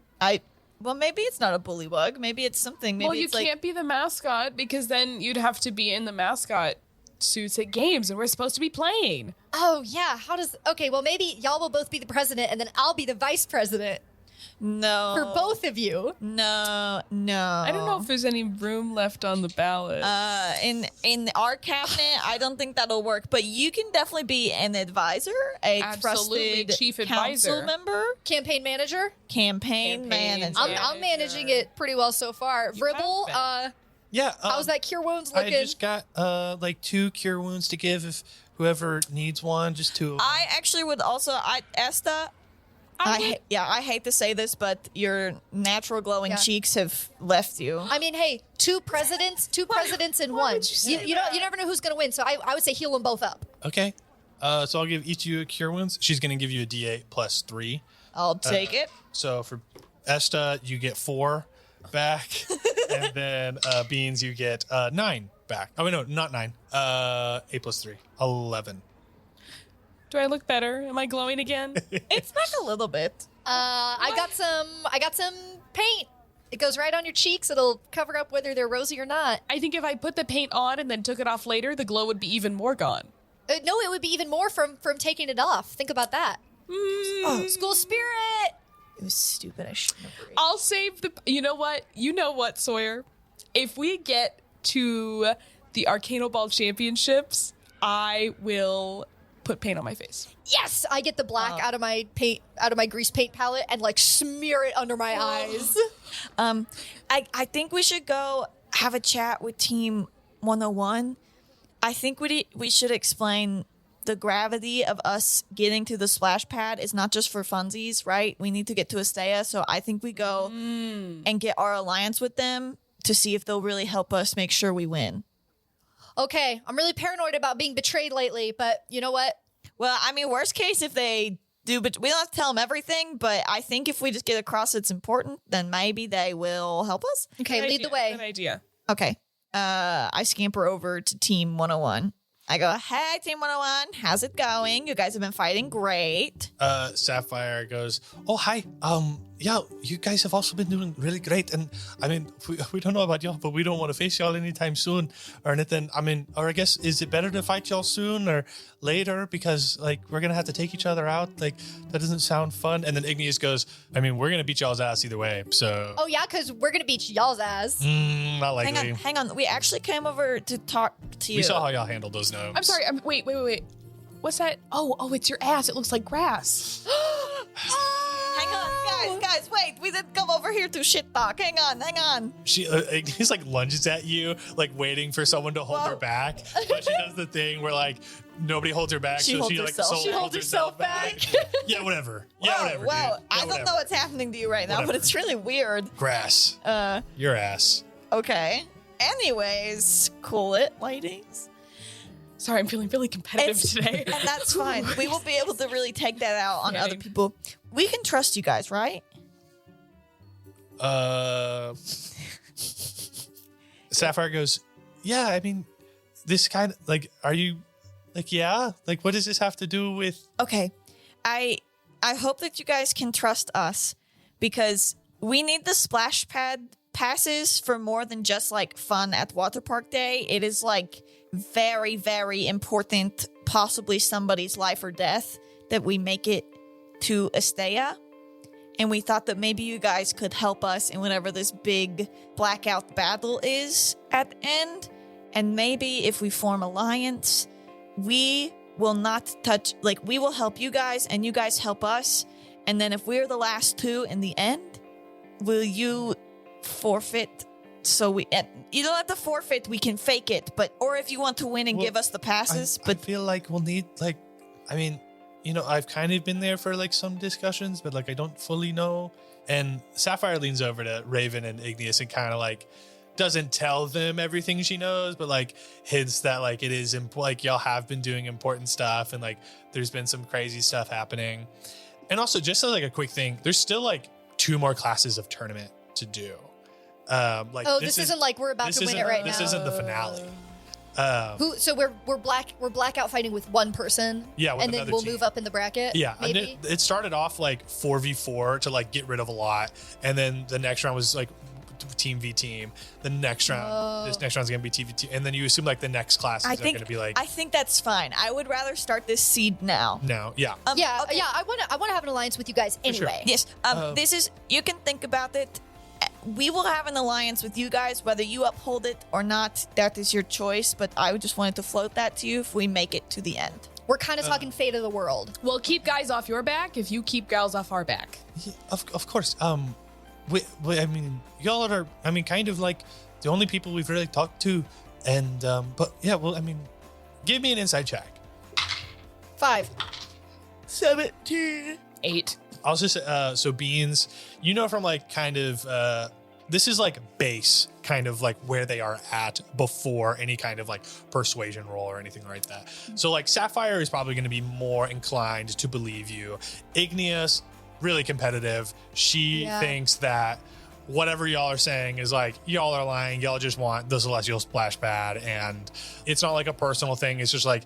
Well, maybe it's not a bullywug. Maybe it's something. Maybe Well, you it's like, can't be the mascot because then you'd have to be in the mascot suits at games, and we're supposed to be playing. Oh yeah, okay, well maybe y'all will both be the president and then I'll be the vice president no for both of you. No. I don't know if there's any room left on the ballot. In our cabinet, I don't think that'll work. But you can definitely be an advisor, a Absolutely, trusted chief council advisor. member, Campaign manager? campaign manager. I'm managing it pretty well so far. Vribble, Yeah. how's that cure wounds looking? I just got like 2 cure wounds to give if whoever needs one. Just 2 of them. I actually would also. Esther. I hate to say this, but your natural glowing cheeks have left you. I mean, hey, two presidents in one. You never know who's gonna win. So I would say heal them both up. Okay. So I'll give each of you a cure wounds. She's gonna give you a D8 plus 3. I'll take it. So for Esta, you get 4 back, and then Beans, you get 9 back. Oh wait, no, not 9. 8 plus 3, 11. Do I look better? Am I glowing again? It's back a little bit. I got some paint. It goes right on your cheeks. It'll cover up whether they're rosy or not. I think if I put the paint on and then took it off later, the glow would be even more gone. No, it would be even more from taking it off. Think about that. Oh, school spirit. It was stupid. I shouldn't have breathed. I'll save the... You know what, Sawyer? If we get to the Arcano Ball Championships, I will put paint on my face. Yes, I get the black out of my grease paint palette and like smear it under my eyes. I think we should go have a chat with Team 101. I think we should explain the gravity of us getting to the splash pad is not just for funsies, right? We need to get to Estea, so I think we go and get our alliance with them to see if they'll really help us make sure we win. Okay, I'm really paranoid about being betrayed lately, but you know what? Well, I mean, worst case if they do, but we don't have to tell them everything, but I think if we just get across it's important, then maybe they will help us. Okay, lead the way. Good idea. Okay. I scamper over to Team 101. I go, hey, Team 101, how's it going? You guys have been fighting great. Sapphire goes, oh, hi. Yeah, you guys have also been doing really great. And I mean, we don't know about y'all, but we don't want to face y'all anytime soon or anything. I mean, or I guess, is it better to fight y'all soon or later? Because, like, we're going to have to take each other out. Like, that doesn't sound fun. And then Igneous goes, I mean, we're going to beat y'all's ass either way. So. Oh, yeah, because we're going to beat y'all's ass. Not likely. Hang on. We actually came over to talk to you. We saw how y'all handled those gnomes. I'm sorry. Wait. What's that? Oh, it's your ass. It looks like grass. Hang on, guys, wait. We didn't come over here to shit talk. Hang on. He's like lunges at you, like waiting for someone to hold her back. But she does the thing where like nobody holds her back, She holds herself back. Yeah, whatever. Yeah, whatever. Wow, dude. I don't know what's happening to you right now, but it's really weird. Grass. Your ass. Okay. Anyways, cool it, ladies. Sorry, I'm feeling really competitive today. And that's fine. We will be able to really take that out on other people. We can trust you guys, right? Sapphire goes, yeah, I mean, this kind of, like, are you, like, yeah? Like, what does this have to do with? Okay. I hope that you guys can trust us because we need the splash pad passes for more than just, like, fun at Water Park Day. It is, like, very, very important, possibly somebody's life or death, that we make it to Estea. And we thought that maybe you guys could help us in whatever this big blackout battle is at the end. And maybe if we form alliance, we will not touch, like, we will help you guys and you guys help us. And then if we're the last two in the end, will you forfeit? So you don't have to forfeit, we can fake it, but, or if you want to win and give us the passes, I feel like we'll need, like, I mean, you know, I've kind of been there for like some discussions, but like I don't fully know. And Sapphire leans over to Raven and Igneous and kind of like doesn't tell them everything she knows, but like hints that like it is like y'all have been doing important stuff and like there's been some crazy stuff happening. And also just as like a quick thing, there's still like 2 more classes of tournament to do. Like this isn't like we're about to win it right now. This isn't the finale. So we're blackout fighting with one person. Yeah, with and then we'll team. Move up in the bracket. Yeah, maybe it started off like 4v4 to like get rid of a lot, and then the next round was like team v team. The next round, this next round's gonna be team v team, and then you assume like the next classes are gonna be like. I think that's fine. I would rather start this seed now. Yeah. Okay. I want to have an alliance with you guys anyway. Sure. Yes. This is, you can think about it. We will have an alliance with you guys, whether you uphold it or not. That is your choice. But I just wanted to float that to you if we make it to the end. We're kind of talking fate of the world. We'll keep guys off your back if you keep gals off our back. Yeah, of course. I mean, y'all are, I mean, kind of like the only people we've really talked to. And, but yeah, well, I mean, give me an inside check. 5. 17. 8. I'll just, so Beans, you know, from like kind of, this is like base kind of like where they are at before any kind of like persuasion roll or anything like that. So like Sapphire is probably going to be more inclined to believe you. Igneous, really competitive. She thinks that whatever y'all are saying is like, y'all are lying. Y'all just want the Celestial Splash Pad. And it's not like a personal thing. It's just like,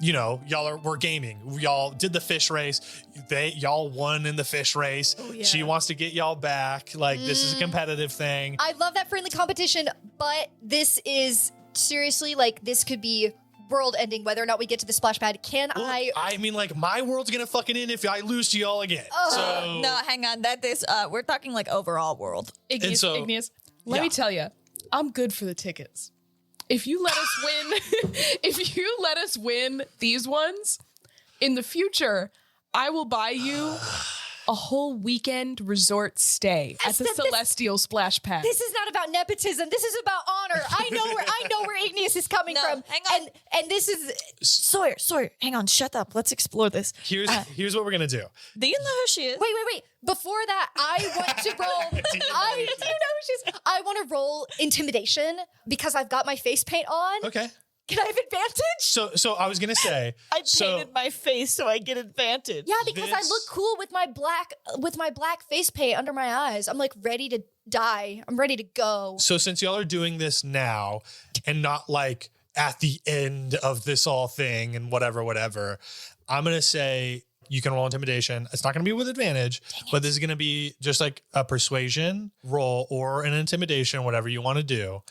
we're gaming. Y'all did the fish race. Y'all won in the fish race. Oh, yeah. She wants to get y'all back. Like, this is a competitive thing. I love that friendly competition, but this is seriously, like, this could be world ending, whether or not we get to the splash pad. I mean, like, my world's gonna fucking end if I lose to y'all again. So No, hang on. That is, we're talking like overall world. Igneous, let me tell you, I'm good for the tickets. If you let us win, these ones in the future, I will buy you a whole weekend resort stay at the Celestial Splash Pad. This is not about nepotism. This is about honor. I know where Igneous is coming from. Hang on. And this is Sawyer, hang on. Shut up. Let's explore this. here's what we're gonna do. Do you know who she is? wait. Before that, I want to roll. Do you know who she is? I want to roll intimidation because I've got my face paint on. Okay. Can I have advantage? So I was gonna say. I painted my face so I get advantage. Yeah, because I look cool with my black face paint under my eyes. I'm like ready to die. I'm ready to go. So since y'all are doing this now and not like at the end of this all thing and whatever, I'm gonna say you can roll intimidation. It's not gonna be with advantage, but this is gonna be just like a persuasion roll or an intimidation, whatever you want to do.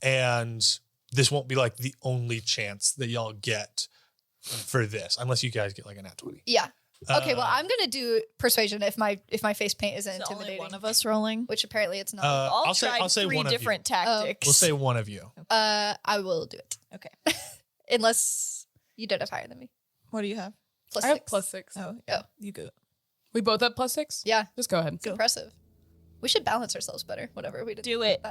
And this won't be like the only chance that y'all get for this, unless you guys get like a nat 20. Yeah. Okay, well, I'm gonna do persuasion if my face paint isn't Is only intimidating. one of us rolling? Which apparently it's not. I'll say three one of you. different tactics. We'll say one of you. I will do it. Okay. Unless you don't have higher than me. What do you have? Plus I have 6. +6. Oh, yeah. You go. We both have +6? Yeah. Just go ahead. It's impressive. We should balance ourselves better. Whatever we Do it.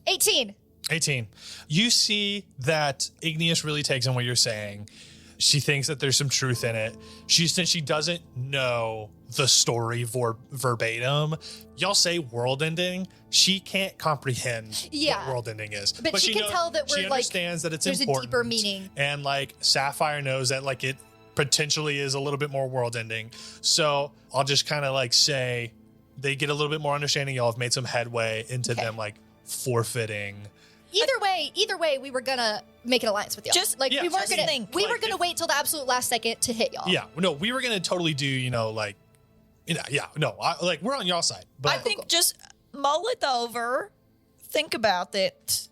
18. 18. You see that Igneous really takes in what you're saying. She thinks that there's some truth in it. Since she doesn't know the story verbatim, y'all say world ending. She can't comprehend what world ending is. But she can tell that she understands that it's there's important. a deeper meaning. And like Sapphire knows that like it potentially is a little bit more world ending. So I'll just kind of like say they get a little bit more understanding. Y'all have made some headway into them like forfeiting. Either way, we were gonna make an alliance with y'all. Just like we weren't gonna think. we were gonna wait till the absolute last second to hit y'all. Yeah, no, we were gonna totally do, we're on y'all side. But I think just mull it over, think about it.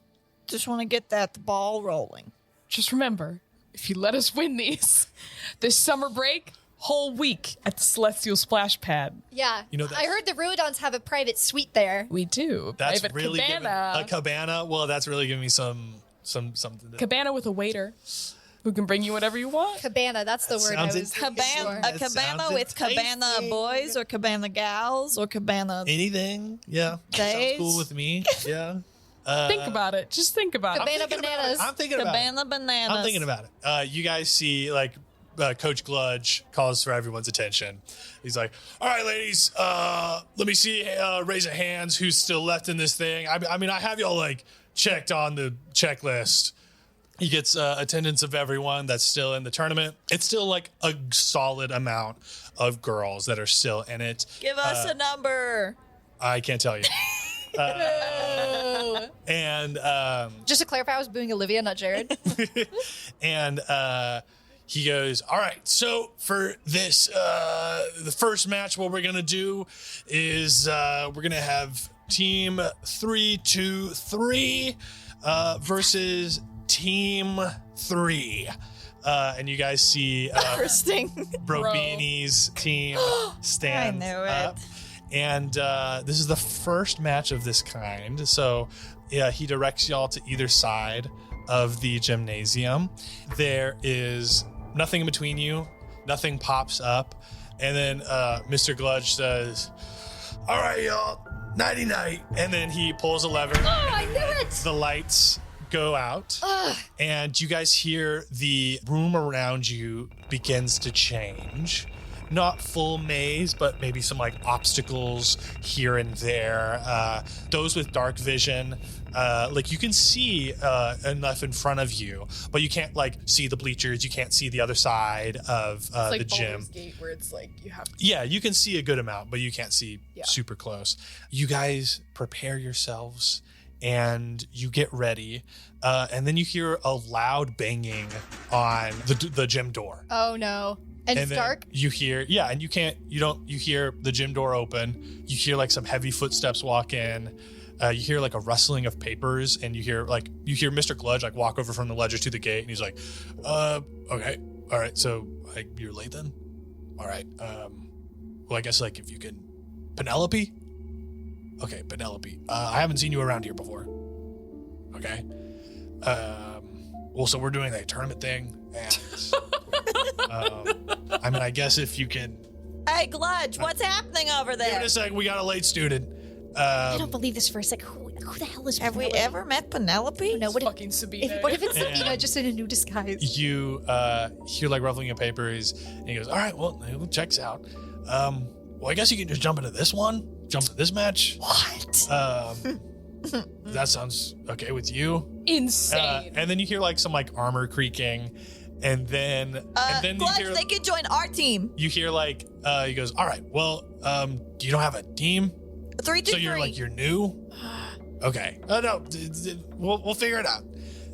Just want to get that ball rolling. Just remember, if you let us win this summer break, whole week at the Celestial Splash Pad. Yeah. I heard the Ruidons have a private suite there. We do. That's Private really cabana. a cabana. Well, that's really giving me something. Cabana with a waiter who can bring you whatever you want. Cabana, that's the word I was A cabana with cabana boys or cabana gals or cabana anything. Yeah. days. Sounds cool with me. Yeah. Think about it. Just think about Cabana it. bananas. I'm thinking about it. Cabana bananas. I'm thinking about it. You guys see like Coach Gludge calls for everyone's attention. He's like, all right, ladies, let me see, raise of hands who's still left in this thing. I mean, I have y'all like checked on the checklist. He gets attendance of everyone that's still in the tournament. It's still like a solid amount of girls that are still in it. Give us a number. I can't tell you. And Just to clarify, I was booing Olivia, not Jared. and he goes, all right, so for this, the first match, what we're going to do is we're going to have team 3-2-3 versus team 3. And you guys see Interesting. Brobini's team stand I knew it. up. And this is the first match of this kind. So yeah, he directs y'all to either side of the gymnasium. There is nothing in between you. Nothing pops up. And then Mr. Gludge says, all right, y'all, nighty-night. And then he pulls a lever. Oh, I knew it! The lights go out. And you guys hear the room around you begins to change. Not full maze, but maybe some like obstacles here and there. Those with dark vision, like you can see enough in front of you, but you can't like see the bleachers. You can't see the other side of Like the gym. Baldur's Gate, where it's like you have to. Yeah, you can see a good amount, but you can't see super close. You guys prepare yourselves and you get ready. And then you hear a loud banging on the gym door. Oh no. And it's dark? You hear, and you hear the gym door open. You hear like some heavy footsteps walk in. You hear like a rustling of papers, and you hear Mr. Gludge like walk over from the ledger to the gate, and he's like, okay, all right, so you're late then? All right, well, I guess like if you can, Penelope? Okay, Penelope. I haven't seen you around here before. Okay. Well, so we're doing a tournament thing, and I mean, I guess if you can. Hey, Gludge, what's happening over there? Give it a sec. We got a late student. I don't believe this for a second. Who the hell is Have Penelope? we ever met Penelope? No, what Fucking Sabina. what if it's Sabina just in a new disguise? You hear like ruffling of papers, and he goes, "All right, well, it checks out. Well, I guess you can just jump into this one. Jump into this match. What? That sounds okay with you." Insane. And then you hear like some like armor creaking, and then you Gludge, hear they could join our team. you hear like he goes, "All right, well, you don't have a team, 3, 2, so 3. you're new." Okay. No, we'll figure it out.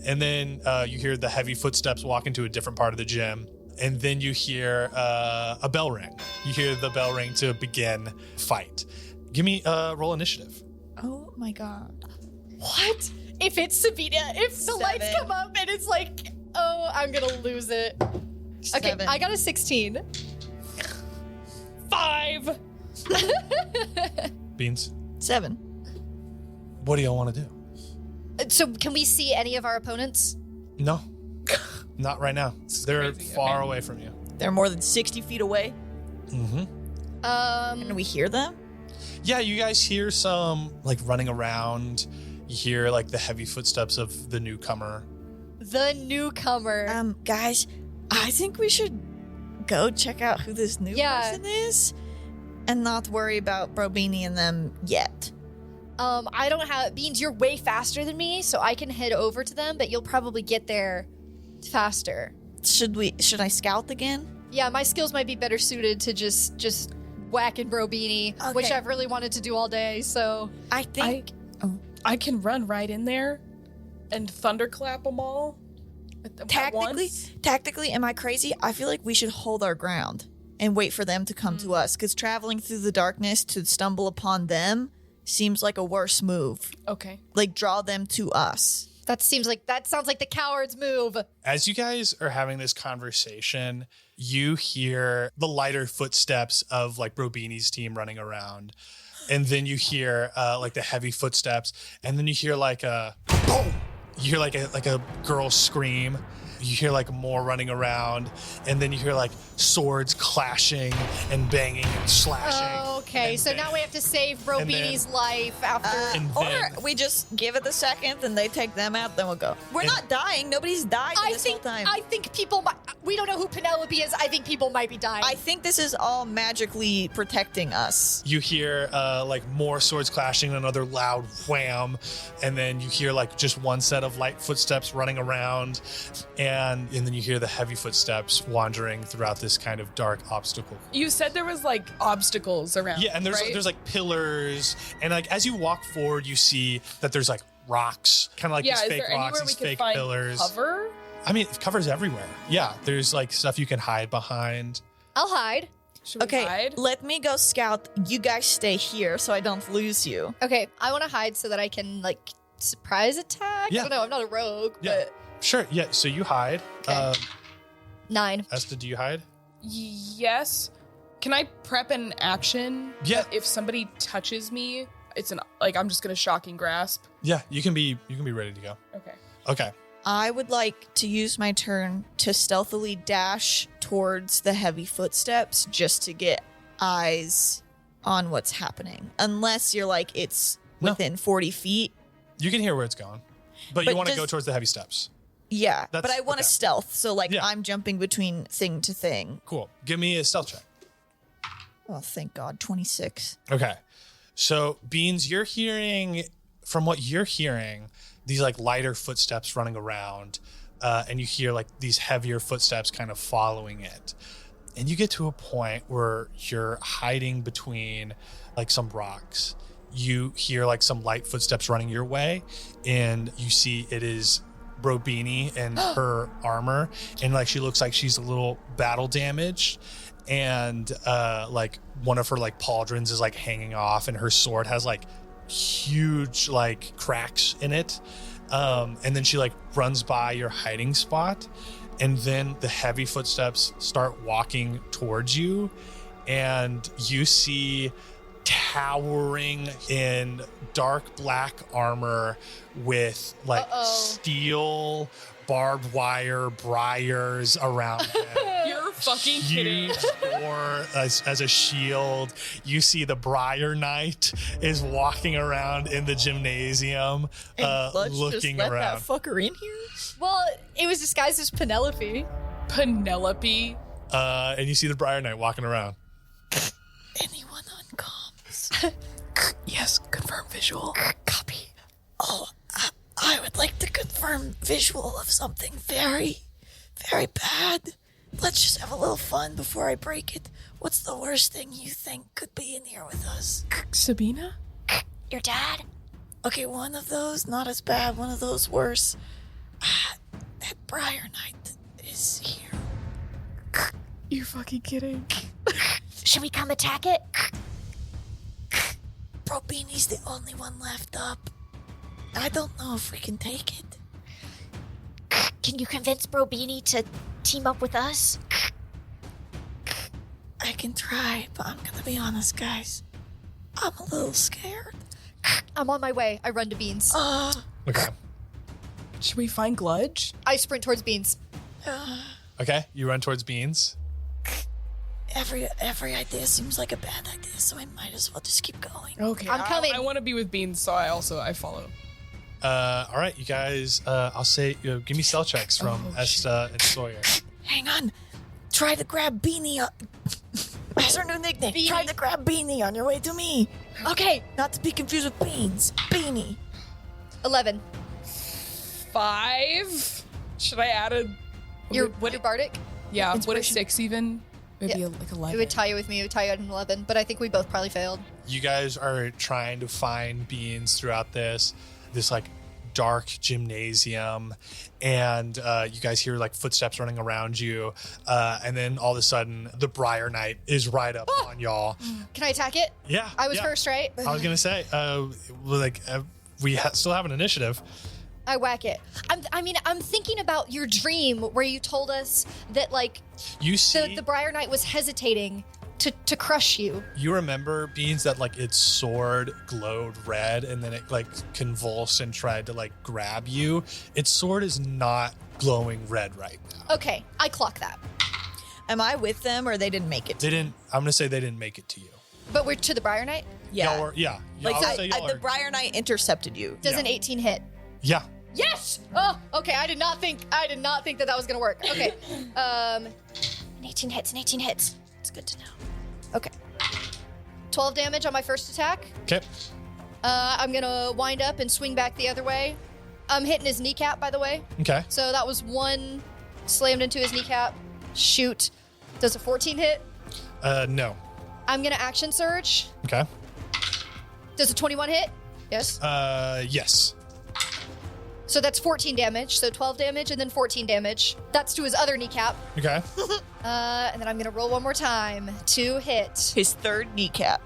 And then you hear the heavy footsteps walk into a different part of the gym. And then you hear a bell ring. You hear the bell ring to begin fight. Give me roll initiative. Oh my god. What? If it's Sabina, if the lights 7. come up and it's like, oh, I'm gonna lose it. Okay, 7. I got a 16. 5. Beans, 7. what do y'all want to do? So can we see any of our opponents? No, not right now. They're crazy. far Okay. away from you. They're more than 60 feet away. Mm-hmm. Can we hear them? Yeah, you guys hear some like running around. You hear like the heavy footsteps of the newcomer. The newcomer. Guys, I think we should go check out who this new Yeah. person is and not worry about Brobini and them yet. I don't have Beans. You're way faster than me, so I can head over to them, but you'll probably get there faster. Should I scout again? Yeah, my skills might be better suited to just whacking Brobini, Okay. which I've really wanted to do all day. So I think I can run right in there and thunderclap them all. At once. tactically, am I crazy? I feel like we should hold our ground and wait for them to come to us, because traveling through the darkness to stumble upon them seems like a worse move. Okay. Like, draw them to us. that sounds like the coward's move. As you guys are having this conversation, you hear the lighter footsteps of like Brobini's team running around. And then you hear like the heavy footsteps. And then you hear like a boom. You hear like a girl scream. You hear like more running around. And then you hear like swords clashing and banging and slashing. Okay, And so then- now we have to save Brobini's life after. And Or then- we just give it a second and they take them out, then we'll go. We're And- not dying. Nobody's died this whole time. I think people might. We don't know who Penelope is. I think people might be dying. I think this is all magically protecting us. You hear like more swords clashing, another loud wham, and then you hear like just one set of light footsteps running around, and then you hear the heavy footsteps wandering throughout this kind of dark obstacle. You said there was like obstacles around. Yeah, and there's right? there's like pillars, and like as you walk forward, you see that there's like rocks, kind of like yeah. these Is fake there rocks, anywhere we these can fake find pillars. cover? I mean, it covers everywhere. Yeah, there's like stuff you can hide behind. I'll hide. Should we Okay, hide? let me go scout. You guys stay here so I don't lose you. Okay, I want to hide so that I can like surprise attack. Yeah. I don't know. I'm not a rogue, Yeah, but sure. Yeah, so you hide. Okay. 9. Esther, do you hide? Yes. Can I prep an action? Yeah. If somebody touches me, it's an like I'm just gonna shocking grasp. Yeah, you can be ready to go. Okay. Okay. I would like to use my turn to stealthily dash towards the heavy footsteps just to get eyes on what's happening. Unless you're like, it's No. within 40 feet. You can hear where it's going, but you But want to does- go towards the heavy steps. Yeah, That's- but I want to okay. stealth. So, like, Yeah. I'm jumping between thing to thing. Cool. Give me a stealth check. Oh, thank God. 26. Okay. So, Beans, you're hearing, from what you're hearing, these like lighter footsteps running around, and you hear like these heavier footsteps kind of following it. And you get to a point where you're hiding between like some rocks. You hear like some light footsteps running your way, and you see it is Brobini and her armor, and like she looks like she's a little battle damaged, and like one of her like pauldrons is like hanging off, and her sword has like huge like cracks in it. And then she like runs by your hiding spot, and then the heavy footsteps start walking towards you, and you see towering in dark black armor with like steel barbed wire briars around them. You're fucking kidding. Or as a shield, you see the Briar Knight is walking around in the gymnasium, looking just let around. that fucker in here? Well, it was disguised as Penelope. Penelope. And you see the Briar Knight walking around. Anyone on comms? Yes, confirm visual. Copy. Oh, I would like to confirm visual of something very, very bad. Let's just have a little fun before I break it. What's the worst thing you think could be in here with us? Sabina? Your dad? Okay, one of those, not as bad. One of those worse. That Briar Knight is here. You're fucking kidding. Should we come attack it? Brobini's the only one left up. I don't know if we can take it. Can you convince Brobini to team up with us? I can try, but I'm gonna be honest, guys. I'm a little scared. I'm on my way. I run to Beans. Okay. Should we find Gludge? I sprint towards Beans. Okay, you run towards Beans. Every idea seems like a bad idea, so I might as well just keep going. Okay. I'm coming. I want to be with Beans, so I follow. All right, you guys. I'll say, give me stealth checks from Esta and Sawyer. Hang on. Try to grab Beanie. That's her new nickname. Beanie. Try to grab Beanie on your way to me. Okay. Not to be confused with Beans. Beanie. 11. 5. Should I add a? You're bardic? Yeah. What is Inspiration. 6 even? Maybe Yeah. like 11. It would tie you with me. It would tie you at an 11, but I think we both probably failed. You guys are trying to find Beans throughout this like dark gymnasium, and you guys hear like footsteps running around you, and then all of a sudden the Briar Knight is right up on y'all. Can I attack it? Yeah, I was yeah. first, right? I was gonna say, we still have an initiative. I whack it. I'm thinking about your dream where you told us that like You see, the Briar Knight was hesitating to crush you. you remember Beans that like its sword glowed red, and then it like convulsed and tried to like grab you. Its sword is not glowing red right now. Okay, I clock that. Am I with them or they didn't make it? They didn't. I'm gonna say they didn't make it to you. But we're to the Briar Knight? Y'all were, yeah. Like I would say y'all the are- Briar Knight intercepted you. Does Yeah. an 18 hit? yeah. Yes! Oh, okay. I did not think that was gonna work. Okay. An 18 hits, an 18 hits. It's good to know. Okay. 12 damage on my first attack. Okay. I'm gonna wind up and swing back the other way. I'm hitting his kneecap, by the way. Okay. So that was one slammed into his kneecap. Shoot. Does a 14 hit? No. I'm gonna action surge. Okay. Does a 21 hit? Yes. Yes. So that's 14 damage. So 12 damage and then 14 damage. That's to his other kneecap. Okay. And then I'm gonna roll one more time. 2 hit. His third kneecap.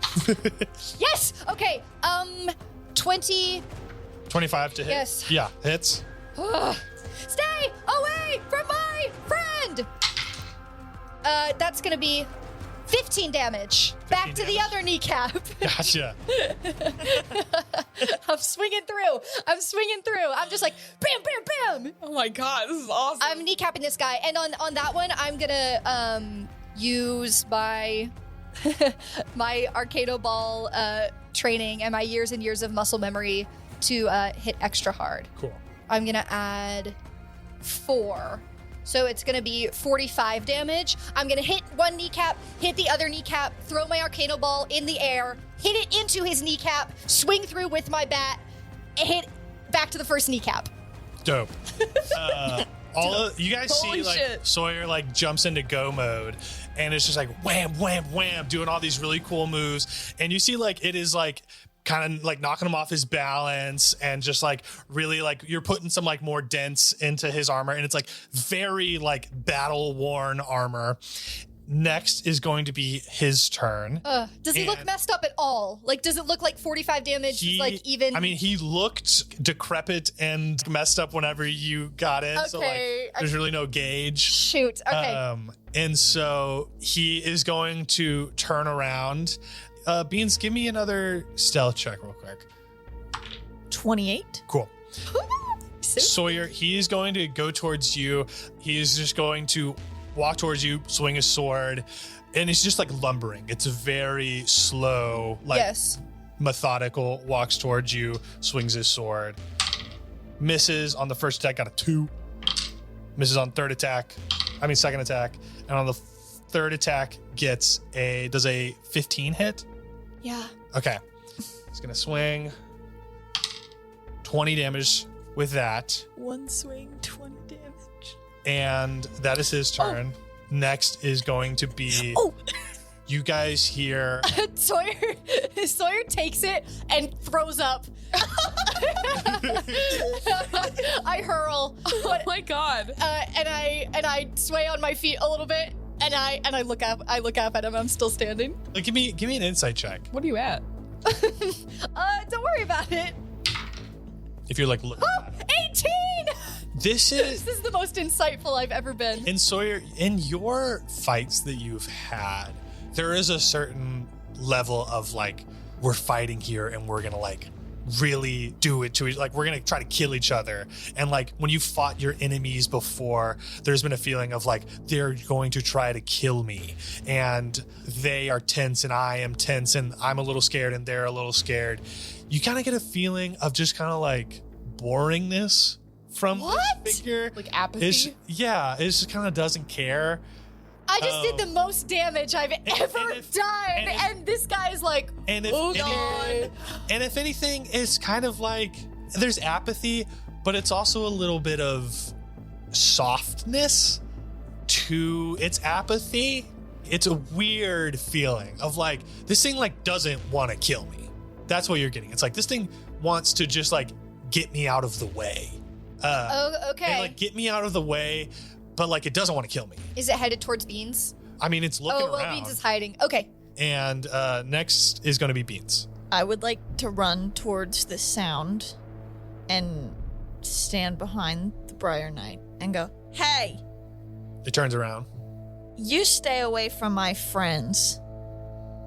Yes! Okay. 20. 25 to hit. Yes. Yeah, hits. Stay away from my friend! That's gonna be 15 damage. Back 15 to the damage. other kneecap. Gotcha. I'm swinging through. I'm just like, bam, bam, bam. Oh my god, this is awesome. I'm kneecapping this guy. And on that one, I'm gonna use my my Arcado Ball training and my years and years of muscle memory to hit extra hard. Cool. I'm gonna add 4. So it's gonna be 45 damage. I'm gonna hit one kneecap, hit the other kneecap, throw my Arcano Ball in the air, hit it into his kneecap, swing through with my bat, hit back to the first kneecap. Dope. You guys Holy see like shit. Sawyer like jumps into go mode, and it's just like wham, wham, wham, doing all these really cool moves. And you see like it is like kind of like knocking him off his balance and just like really like you're putting some like more dents into his armor, and it's like very like battle worn armor. Next is going to be his turn. Does he look messed up at all? Like, does it look like 45 damage is like even? I mean, he looked decrepit and messed up whenever you got in. Okay. So like, there's really no gauge. Shoot. Okay. And so he is going to turn around. Beans, give me another stealth check real quick. 28. Cool. Sawyer, he is going to go towards you. He's just going to walk towards you, swing his sword, and he's just like lumbering. It's a very slow, like methodical, walks towards you, swings his sword. Misses on the first attack, got a 2. Misses on second attack. And on the third attack does a 15 hit? Yeah. Okay. He's gonna swing 20 damage with that. One swing, 20 damage. And that is his turn. Next is going to be you guys hear Sawyer takes it and throws up. I hurl. Oh my god. And I sway on my feet a little bit, and I look up at him. I'm still standing. Give me an insight check. What are you at? Don't worry about it. If you're like looking at it. 18! This is the most insightful I've ever been. And Sawyer, in your fights that you've had, there is a certain level of like, we're fighting here and we're gonna like really do it to each, like we're gonna try to kill each other. And like when you fought your enemies before, there's been a feeling of like they're going to try to kill me, and they are tense and I am tense and I'm a little scared and they're a little scared. You kind of get a feeling of just kind of like boringness from this figure. Like apathy? It just kind of doesn't care. I just did the most damage I've ever done, and this guy is like, hold on. And if anything, it's kind of like there's apathy, but it's also a little bit of softness to its apathy. It's a weird feeling of like this thing like doesn't want to kill me. That's what you're getting. It's like this thing wants to just like get me out of the way. Okay. And like get me out of the way, but like it doesn't want to kill me. Is it headed towards Beans? I mean, it's looking around. Beans is hiding. Okay. And next is going to be Beans. I would like to run towards the sound and stand behind the Briar Knight and go, "Hey, It turns around. you stay away from my friends.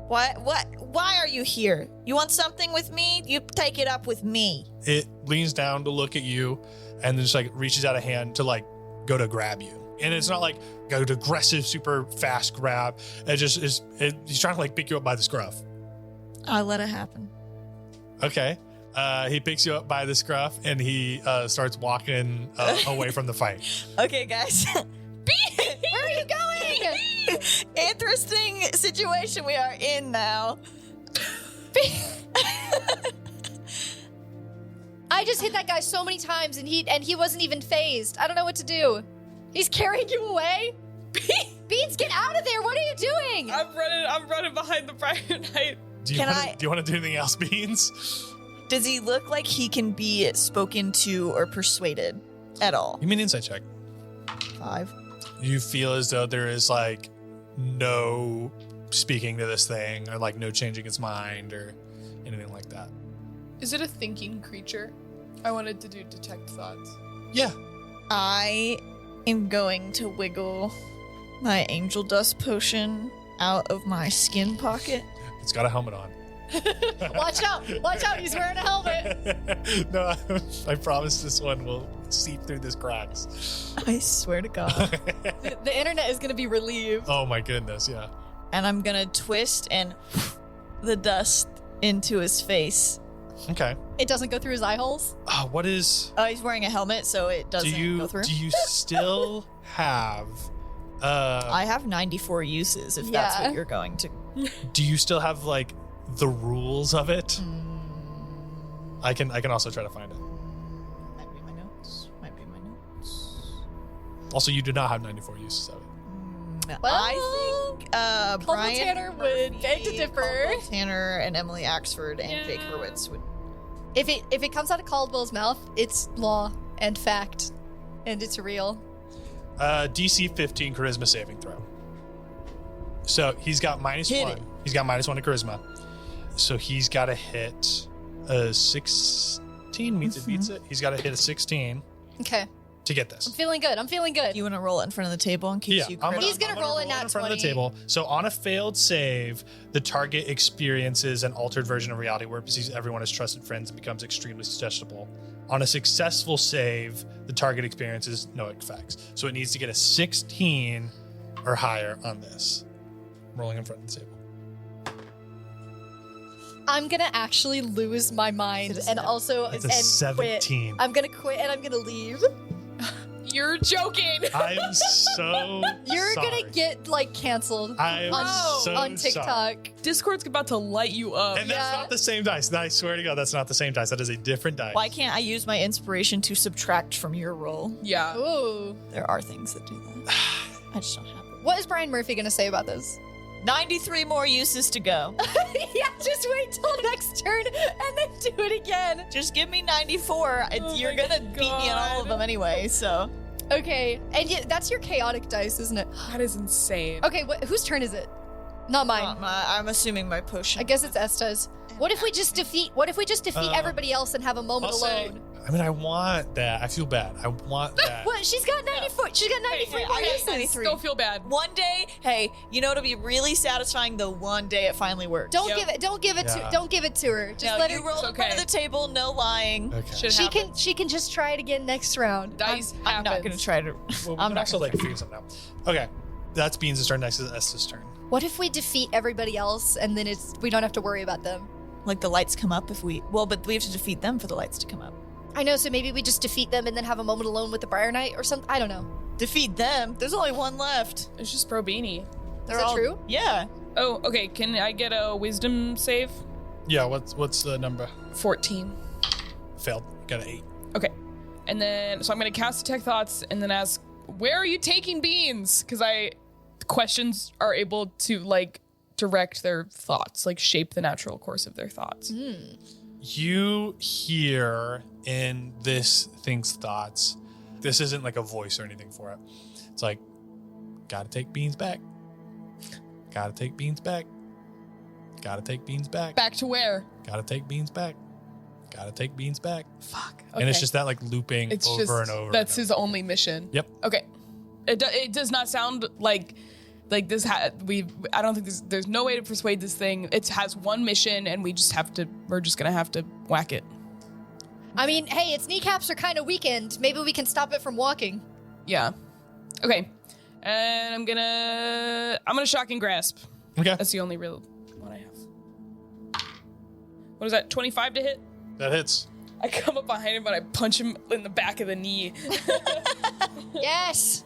What? Why are you here? You want something with me? You take it up with me." It leans down to look at you and then just like reaches out a hand to like go to grab you. And it's not like go to aggressive, super fast grab. It just is. He's trying to like pick you up by the scruff. I let it happen. Okay. He picks you up by the scruff and he starts walking away from the fight. Okay, guys. Where are you going? Interesting situation we are in now. I just hit that guy so many times and he wasn't even phased. I don't know what to do. He's carrying you away? Beans, get out of there. What are you doing? I'm running behind the Briar Knight. Do you want to do anything else, Beans? Does he look like he can be spoken to or persuaded at all? Give me an insight check. 5. You feel as though there is like no speaking to this thing or like no changing its mind or anything like that. Is it a thinking creature? I wanted to do detect thoughts. Yeah. I am going to wiggle my angel dust potion out of my skin pocket. It's got a helmet on. Watch out. He's wearing a helmet. No, I promise this one will seep through this cracks. I swear to God. The internet is going to be relieved. Oh my goodness, yeah. And I'm going to twist and the dust into his face. Okay. It doesn't go through his eye holes? What is... He's wearing a helmet, so it doesn't go through. Do you still have... I have 94 uses, if that's what you're going to... Do you still have, like, the rules of it? I can also try to find it. Might be my notes. Also, you do not have 94 uses of it. Well, I think Brian Tanner would beg to differ. Caldwell Tanner and Emily Axford and Jake Hurwitz would. If it comes out of Caldwell's mouth, it's law and fact, and it's real. DC 15 charisma saving throw. So he's got -1. He's got -1 to charisma. So he's got to hit a 16. Means it beats it. He's got to hit a 16. Okay. To get this. I'm feeling good. You want to roll it in front of the table in case you. He's gonna roll in front of the table. So on a failed save, the target experiences an altered version of reality where it sees everyone as trusted friends and becomes extremely suggestible. On a successful save, the target experiences no effects. So it needs to get a 16 or higher on this. Rolling in front of the table. I'm gonna actually lose my mind and also It's a 17. quit. I'm gonna quit and I'm gonna leave. You're joking. I'm so You're sorry. gonna get like canceled I'm so on TikTok. sorry. Discord's about to light you up. And that's not the same dice. I swear to God, that's not the same dice. That is a different dice. Why can't I use my inspiration to subtract from your roll? Yeah. Ooh. There are things that do that. I just don't have it. What is Brian Murphy gonna say about this? 93 more uses to go. Yeah, just wait till next turn and then do it again. Just give me 94. You're gonna beat me on all of them anyway, so. Okay, and that's your chaotic dice, isn't it? That is insane. Okay, whose turn is it? Not mine. I'm assuming my push. I guess it's Esta's. What if we just defeat everybody else and have a moment alone? I want that. I feel bad. I want that. What? She's got 94. She's got 93 more uses. 93. Don't feel bad. One day, hey, it'll be really satisfying the one day it finally works. Don't give it to her. Just let her roll in front of the table, no lying. Okay. She can just try it again next round. Dice I'm not gonna try to. Well, I'm not also like figure something out. Okay, that's Beans' turn. Next is Esta's turn. What if we defeat everybody else and then we don't have to worry about them? Like the lights come up but we have to defeat them for the lights to come up. I know, so maybe we just defeat them and then have a moment alone with the Briar Knight or something. I don't know. Defeat them? There's only one left. It's just Brobini. Is that true? Yeah. Oh, okay. Can I get a wisdom save? Yeah. What's the number? 14. Failed. Got an 8. Okay. And then, so I'm going to cast Detect Thoughts and then ask, where are you taking Beans? Because questions are able to, direct their thoughts, shape the natural course of their thoughts. You hear in this thing's thoughts, this isn't like a voice or anything for it. It's like, gotta take Beans back. Gotta take Beans back. Gotta take Beans back. Back to where? Gotta take Beans back. Gotta take Beans back. Fuck. Okay. And it's just that looping It's over just, and over. That's and his only mission. Yep. Okay. It does not sound like this. I don't think there's no way to persuade this thing. It has one mission, and we're just gonna have to whack it. I mean, hey, its kneecaps are kind of weakened. Maybe we can stop it from walking. Yeah. Okay. And I'm gonna shock and grasp. Okay. That's the only real one I have. What is that? 25 to hit? That hits. I come up behind him and I punch him in the back of the knee. Yes.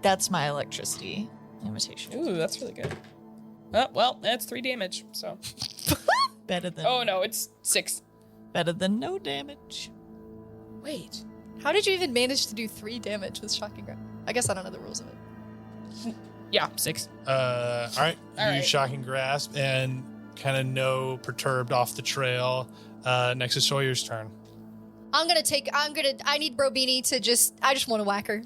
That's my electricity imitation. Ooh, that's really good. Well, that's 3 damage. So. Better than. Oh no, it's 6. Better than no damage. Wait. How did you even manage to do 3 damage with shocking grasp? I guess I don't know the rules of it. Yeah, 6. All right. All right. Shocking grasp and kind of perturbed off the trail. Next is Sawyer's turn. I need Brobini to I just want to whack her.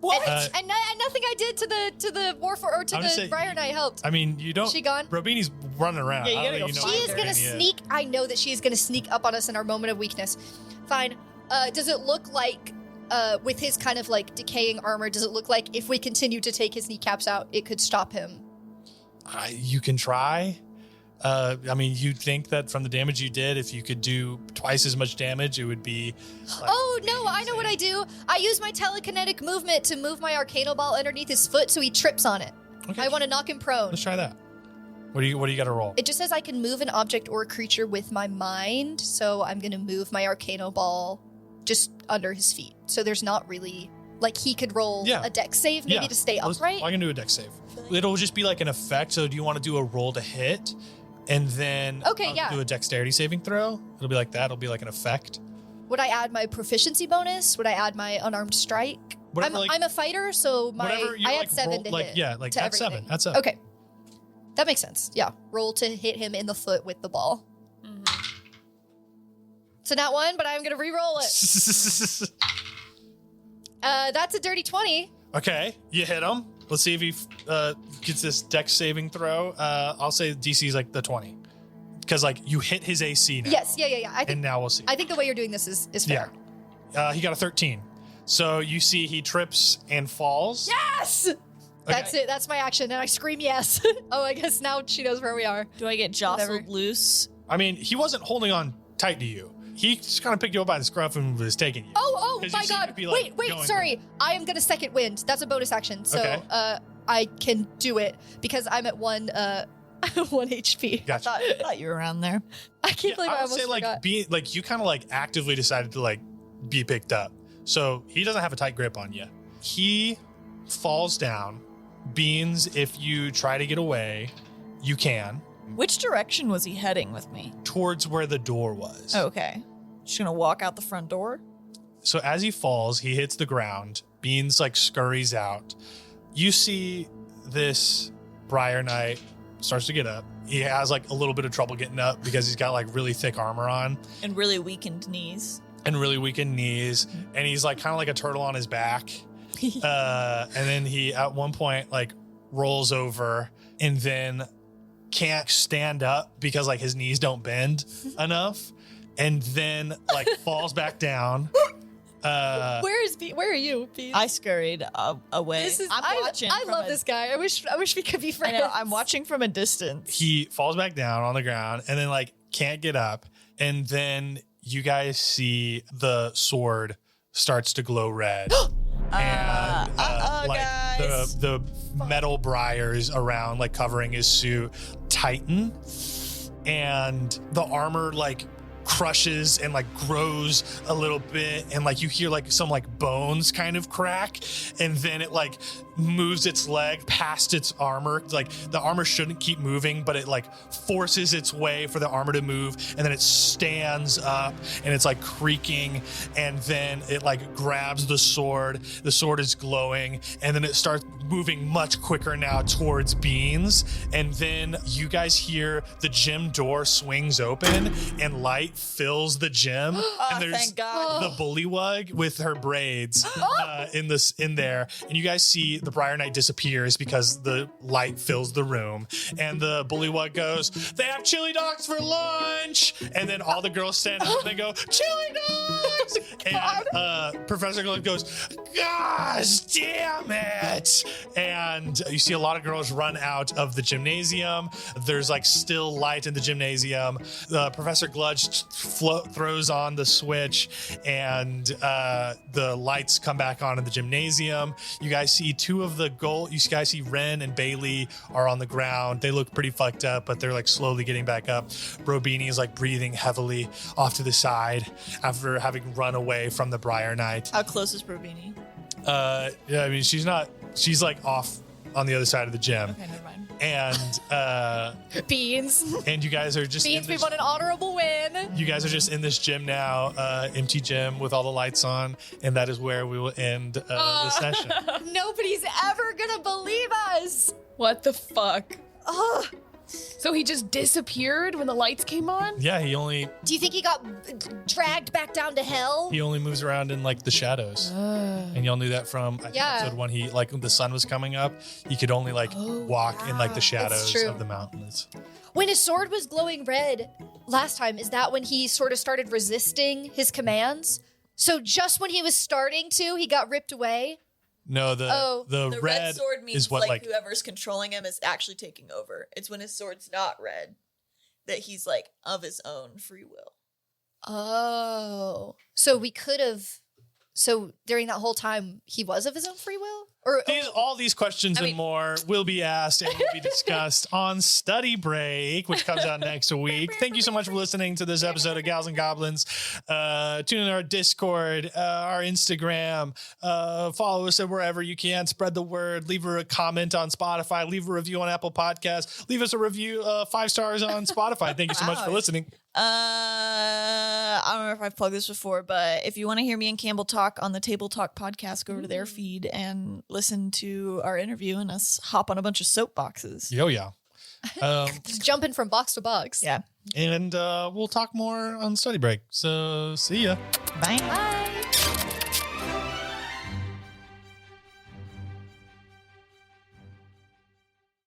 What? And nothing I did to the warfare or to the Briar Knight helped. I mean, you don't. She gone? Robini's running around. Yeah, you I don't gotta think go She is where gonna Robini sneak. I know that she is gonna sneak up on us in our moment of weakness. Fine. Does it look like, with his kind of decaying armor, does it look like if we continue to take his kneecaps out, it could stop him? You can try. I mean, you'd think that from the damage you did, if you could do twice as much damage, it would be. Oh no! I know what I do. I use my telekinetic movement to move my arcano ball underneath his foot so he trips on it. Okay. I want to knock him prone. Let's try that. What do you got to roll? It just says I can move an object or a creature with my mind, so I'm gonna move my arcano ball just under his feet. So there's not really he could roll a dex save maybe to stay upright. I can do a dex save. It'll just be like an effect. So do you want to do a roll to hit? And then do a dexterity saving throw. It'll be like that. It'll be like an effect. Would I add my proficiency bonus? Would I add my unarmed strike? whatever. I'm a fighter, so I had 7 roll, to hit. Yeah, like to that's everything. 7. That's 7. Okay. That makes sense. Yeah. Roll to hit him in the foot with the ball. So not 1, but I'm going to re-roll it. That's a dirty 20. Okay, you hit him. Let's see if he gets this dex saving throw. I'll say DC is like the 20. Because like you hit his AC now. Yes, yeah. And now we'll see. I think the way you're doing this is fair. Yeah. He got a 13. So you see he trips and falls. Yes! That's it. That's my action. And I scream yes. Oh, I guess now she knows where we are. Do I get jostled loose? I mean, he wasn't holding on tight to you. He just kind of picked you up by the scruff and was taking you. Oh my God. Wait, sorry. I am going to second wind. That's a bonus action. So I can do it because I'm at 1 HP. Gotcha. I thought you were around there. I can't believe I almost forgot. You kind of like actively decided to like be picked up. So he doesn't have a tight grip on you. He falls down. Beans, if you try to get away, you can. Which direction was he heading with me? Towards where the door was. Okay. Just gonna walk out the front door? So as he falls, he hits the ground. Beans like scurries out. You see this Briar Knight starts to get up. He has like a little bit of trouble getting up because he's got like really thick armor on. And really weakened knees. And he's like kind of like a turtle on his back. And then he at one point like rolls over and then can't stand up because like his knees don't bend enough, and then like falls back down. Where are you, Beans? I scurried away. I'm watching. I love this guy. I wish we could be friends. I know, I'm watching from a distance. He falls back down on the ground and then like can't get up, and then you guys see the sword starts to glow red. And like guys. the metal briars around like covering his suit tighten, and the armor like crushes and like grows a little bit, and like you hear like some like bones kind of crack, and then it like moves its leg past its armor. Like the armor shouldn't keep moving, but it like forces its way for the armor to move, and then it stands up and it's like creaking, and then it like grabs the sword. The sword is glowing, and then it starts moving much quicker now towards Beans, and then you guys hear the gym door swings open and light fills the gym, and there's thank God. the bullywug with her braids in there, and you guys see the Briar Knight disappears because the light fills the room, and the bullywug goes, "They have chili dogs for lunch," and then all the girls stand up and they go, "Chili dogs!" And Professor Gluck goes, "Gosh damn it!" And you see a lot of girls run out of the gymnasium. There's like still light in the gymnasium. Professor Gludge throws on the switch, and the lights come back on in the gymnasium. You guys see two of the gold. You guys see Ren and Bailey are on the ground. They look pretty fucked up, but they're like slowly getting back up. Brobini is like breathing heavily off to the side after having run away from the Briar Knight. How close is Brobini? Yeah, I mean, she's like off on the other side of the gym. Okay, never mind. And Beans. And you guys are just Beans, we want an honorable win. You guys are just in this gym now, empty gym with all the lights on, and that is where we will end the session. Nobody's ever gonna believe us. What the fuck? So he just disappeared when the lights came on? Yeah, Do you think he got dragged back down to hell? he only moves around in like the shadows, and y'all knew that from episode 1. He like when the sun was coming up, he could only like walk in like the shadows of the mountains. When his sword was glowing red last time, is that when he sort of started resisting his commands? So just when he was starting to, he got ripped away? No, the red sword means is what like whoever's controlling him is actually taking over. It's when his sword's not red that he's like of his own free will. Oh. So we could have... So during that whole time, he was of his own free will? All these questions and more will be asked and will be discussed on Study Break, which comes out next week. Thank you so much for listening to this episode of Gals and Goblins. Tune in our Discord, our Instagram. Follow us wherever you can. Spread the word. Leave a comment on Spotify. Leave a review on Apple Podcasts. Leave us a review, 5 stars on Spotify. Thank you so much for listening. I I don't know if I've plugged this before, but if you want to hear me and Campbell talk on the Table Talk podcast, go over to their feed and listen to our interview and us hop on a bunch of soapboxes. Yo, yeah. Just jumping from box to box. Yeah. And we'll talk more on study break. So see ya. Bye. Bye.